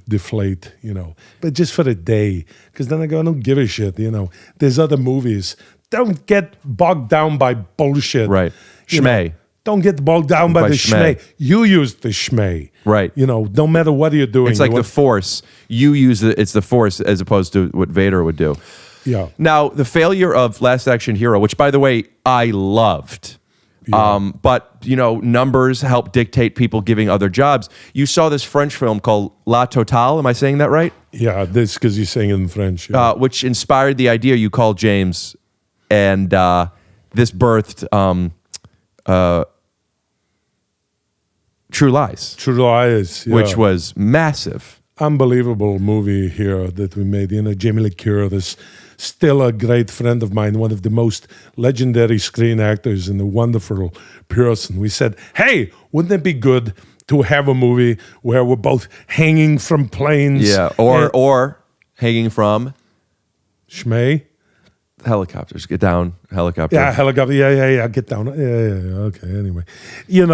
deflate, but just for a day. Because then I go, I don't give a shit. There's other movies. Don't get bogged down by bullshit. Right. Schmay. Don't get bogged down by the schmay. You use the schmay. Right. No matter what you're doing. It's like the Force. You use it's the Force as opposed to what Vader would do. Yeah. Now, the failure of Last Action Hero, which, by the way, I loved. Yeah. But, numbers help dictate people giving other jobs. You saw this French film called La Totale. Am I saying that right? Yeah, this because you're saying it in French. Yeah. Which inspired the idea you called James. And this birthed True Lies. True Lies, which was massive. unbelievable movie here that we made. Jamie Lee Curtis, still a great friend of mine, one of the most legendary screen actors and a wonderful person. We said, hey, wouldn't it be good to have a movie where we're both hanging from planes? Yeah, or hanging from Schmay? Helicopters. Get down, helicopter. Yeah, helicopter. Yeah. Get down. Yeah. Okay. Anyway, it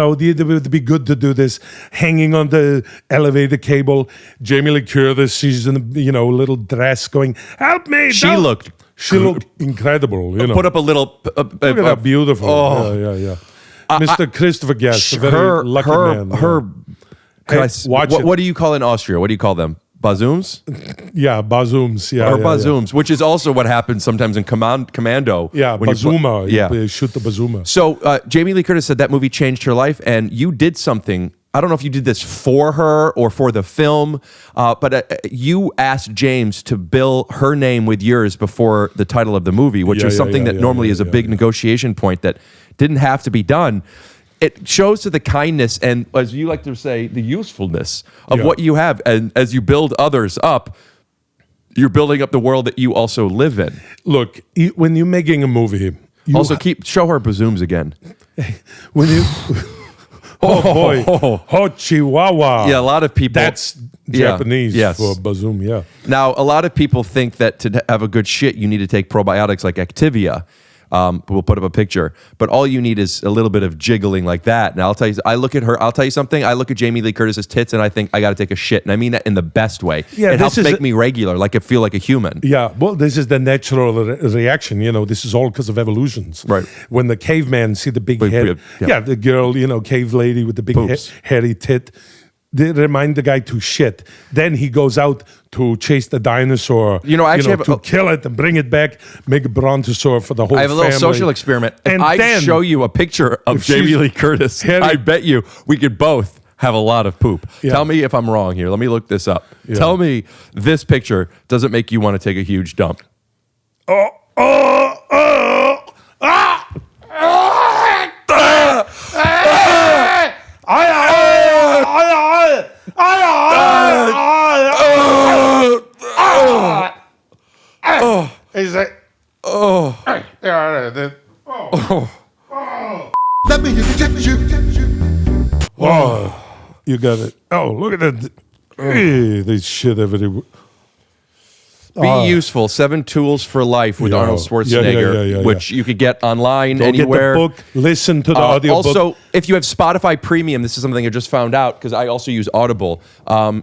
would be good to do this hanging on the elevator cable. Jamie Lee Curtis, she's in a little dress, going, "Help me!" She looked incredible. Put up a little. Look at that, beautiful. Oh. Yeah. Mr. Christopher Guest, a very lucky man. What do you call in Austria? What do you call them? Bazooms? Yeah, bazooms. Yeah, or bazooms, which is also what happens sometimes in Commando. Yeah, bazooma. You shoot the bazooma. So Jamie Lee Curtis said that movie changed her life, and you did something. I don't know if you did this for her or for the film, but you asked James to bill her name with yours before the title of the movie, which is something that normally is a big negotiation point that didn't have to be done. It shows to the kindness and, as you like to say, the usefulness of what you have. And as you build others up, you're building up the world that you also live in. Look, when you're making a movie... show her bazooms again. When you... Hot Chihuahua. Yeah, a lot of people... That's Japanese for bazoom, yeah. Now, a lot of people think that to have a good shit, you need to take probiotics like Activia. We'll put up a picture, but all you need is a little bit of jiggling like that. And I'll tell you something. I look at Jamie Lee Curtis's tits and I think I got to take a shit. And I mean that in the best way. Yeah, it helps make me regular, like I feel like a human. Yeah, well, this is the natural reaction. This is all because of evolutions. Right. When the caveman see the big head, the girl, cave lady with the big hairy tit, they remind the guy to shit. Then he goes out to chase the dinosaur, to kill it and bring it back, make a brontosaur for the whole family. I have a little social experiment. If I show you a picture of Jamie Lee Curtis, I bet you we could both have a lot of poop. Yeah. Tell me if I'm wrong here. Let me look this up. Yeah. Tell me this picture doesn't make you want to take a huge dump. Is it? Let me shoot. Oh, you got it. Oh, look at that. There's shit everywhere. Be useful. 7 Tools for Life with Arnold Schwarzenegger, which you could get online anywhere. Get the book. Listen to the audio book. Also, if you have Spotify Premium, this is something I just found out because I also use Audible.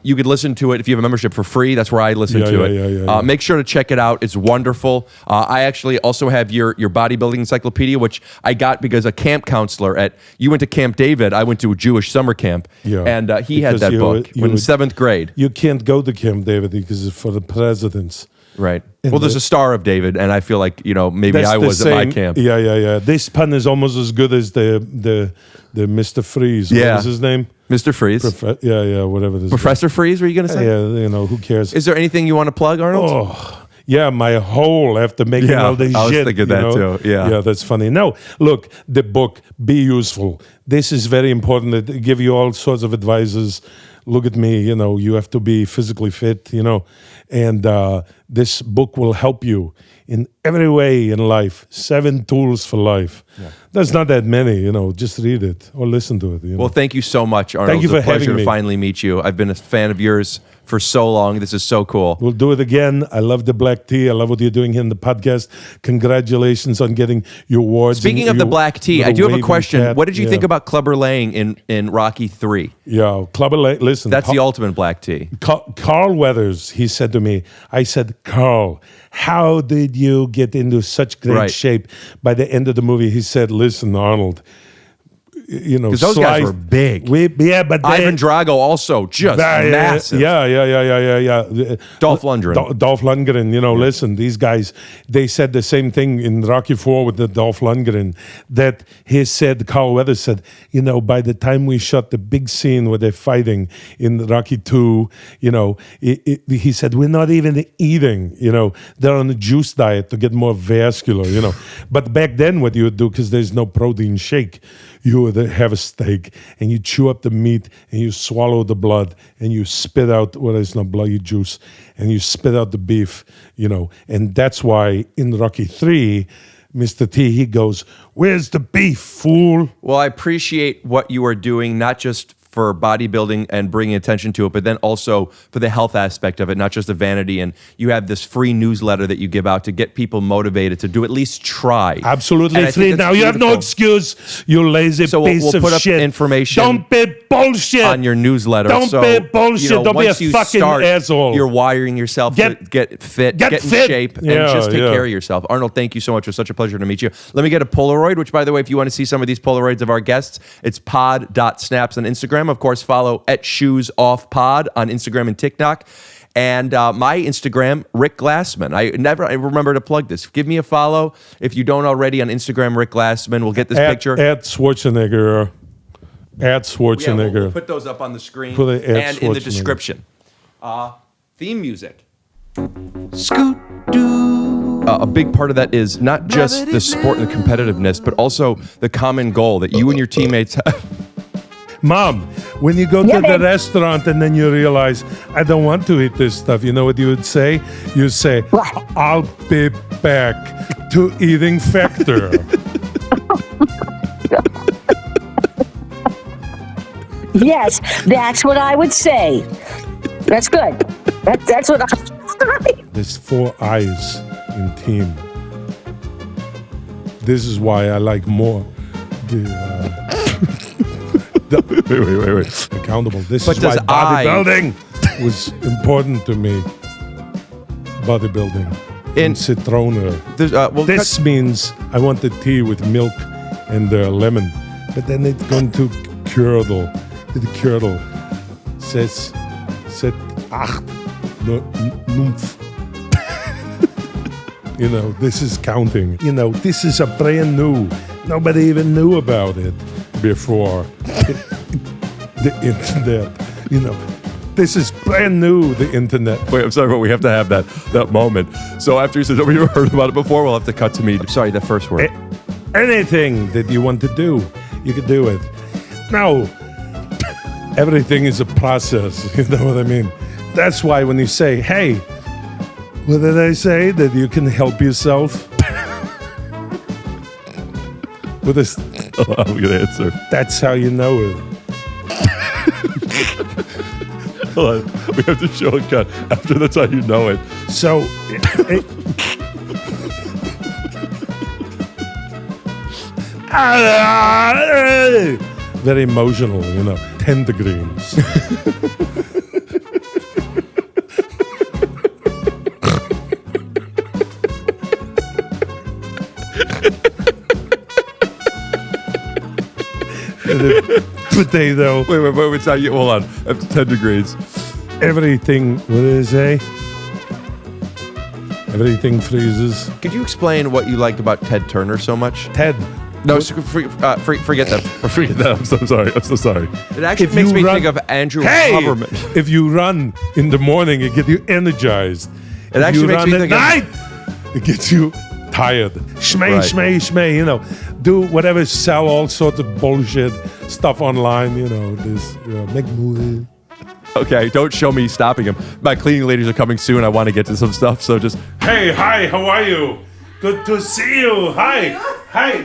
You could listen to it if you have a membership for free. That's where I listen to it. Make sure to check it out. It's wonderful. I actually also have your bodybuilding encyclopedia, which I got because a camp counselor you went to Camp David. I went to a Jewish summer camp, and he had that book in 7th grade. You can't go to Camp David because it's for the presidents. Right. Well, there's a Star of David, and I feel like maybe I was at my camp. Yeah. This pun is almost as good as the Mr. Freeze. Yeah. What was his name? Mr. Freeze. Whatever this. Professor Freeze. Were you going to say? Yeah. Who cares? Is there anything you want to plug, Arnold? Oh, yeah. My hole after making all this shit. I was thinking that too. Yeah. That's funny. No, look, the book. Be useful. This is very important. They give you all sorts of advices. Look at me, you have to be physically fit, and this book will help you in every way in life. 7 Tools for Life. Yeah. There's not that many, just read it or listen to it. Well, thank you so much, Arnold. Thank you for having me. It's a pleasure to finally meet you. I've been a fan of yours for so long. This is so cool. We'll do it again. I love the black tea. I love what you're doing here in the podcast. Congratulations on getting your awards. Speaking of the black tea, I do have a question. What did you think about Clubber Lang in Rocky 3? Yeah, Clubber Lang, listen. That's the ultimate black tea. Carl Weathers, he said to me, I said, Carl, how did you get into such great shape? By the end of the movie, he said, listen, Arnold, because those guys were big. But Ivan Drago also just massive. Yeah. Dolph Lundgren. Dolph Lundgren. Listen, these guys, they said the same thing in Rocky IV with the Dolph Lundgren. That Carl Weathers said, by the time we shot the big scene where they're fighting in Rocky II, he said we're not even eating. They're on a juice diet to get more vascular. But back then, what you would do, because there's no protein shake, you would have a steak and you chew up the meat and you swallow the blood and you spit out what is not bloody juice and you spit out the beef, and that's why in Rocky 3, Mr. T, he goes, "Where's the beef, fool?" Well, I appreciate what you are doing, not just for bodybuilding and bringing attention to it, but then also for the health aspect of it, not just the vanity. And you have this free newsletter that you give out to get people motivated to do at least try. Absolutely free. Now you have no excuse, you lazy piece we'll of put up shit. information. Don't be bullshit on your newsletter. Don't be bullshit. Don't be a fucking asshole. You're wiring yourself to get fit, get in shape, and just take care of yourself. Arnold, thank you so much. It was such a pleasure to meet you. Let me get a Polaroid, which, by the way, if you want to see some of these Polaroids of our guests, it's pod.snaps on Instagram. Of course, follow @ShoesOffPod on Instagram and TikTok. And my Instagram, Rick Glassman. I remember to plug this. Give me a follow if you don't already on Instagram, Rick Glassman. We'll get this picture. Schwarzenegger. Schwarzenegger. Yeah, we'll put those up on the screen and in the description. Theme music. A big part of that is not just the sport and the competitiveness, but also the common goal that you and your teammates have. Mom, when you go to the restaurant and then you realize, I don't want to eat this stuff, you know what you would say? You say, I'll be back to eating factor. Yes, that's what I would say. That's good. That's what I... There's 4 eyes in team. This is why I like more wait. Accountable. This is why bodybuilding was important to me. Bodybuilding. In Citroner. This means I want the tea with milk and lemon. But then it's going to curdle. The curdle says, set 8 Numpf. This is counting. This is a brand new. Nobody even knew about it before the internet. This is brand new, the internet. Wait, I'm sorry, but we have to have that moment. So after you said nobody ever heard about it before, we'll have to cut to me. Sorry, the first word. Anything that you want to do, you can do it. Now, everything is a process, you know what I mean? That's why when you say, hey, what did I say? That you can help yourself? With this, I'm going to answer. That's how you know it. Hold on. We have to show a cut. After that's how you know it. So, very emotional, 10 degrees. Potato. Wait, it's not you. Hold on. After 10 degrees. Everything, what did I say? Everything freezes. Could you explain what you like about Ted Turner so much? Ted. No, forget that. Forget that. I'm so sorry. It actually makes me think of Andrew Haberman. If you run in the morning, it gets you energized. It actually makes me think of night, it gets you tired. Shmay. Do whatever, sell all sorts of bullshit stuff online. Make movies. Okay, don't show me stopping him. My cleaning ladies are coming soon. I want to get to some stuff, so just... Hey, hi, how are you? Good to see you. Hi,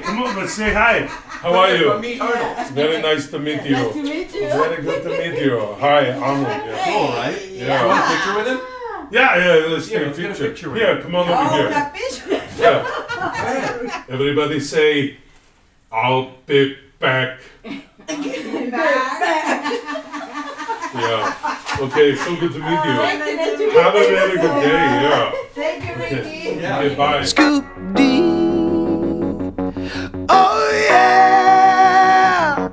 come on, let's say hi. How are you? Meet Arnold. Very nice to meet you. Nice to meet you. Very good to meet you. Hi, Arnold. Yeah. Cool, right? Yeah. You want a picture with him? Yeah, let's take a picture. Yeah, come on over here. That picture. Yeah. Everybody say, I'll be back. Yeah. Okay, so good to meet you. Have a very good day. Yeah. Thank you, Ricky. Okay. Yeah. Bye. Scoop D. Oh yeah.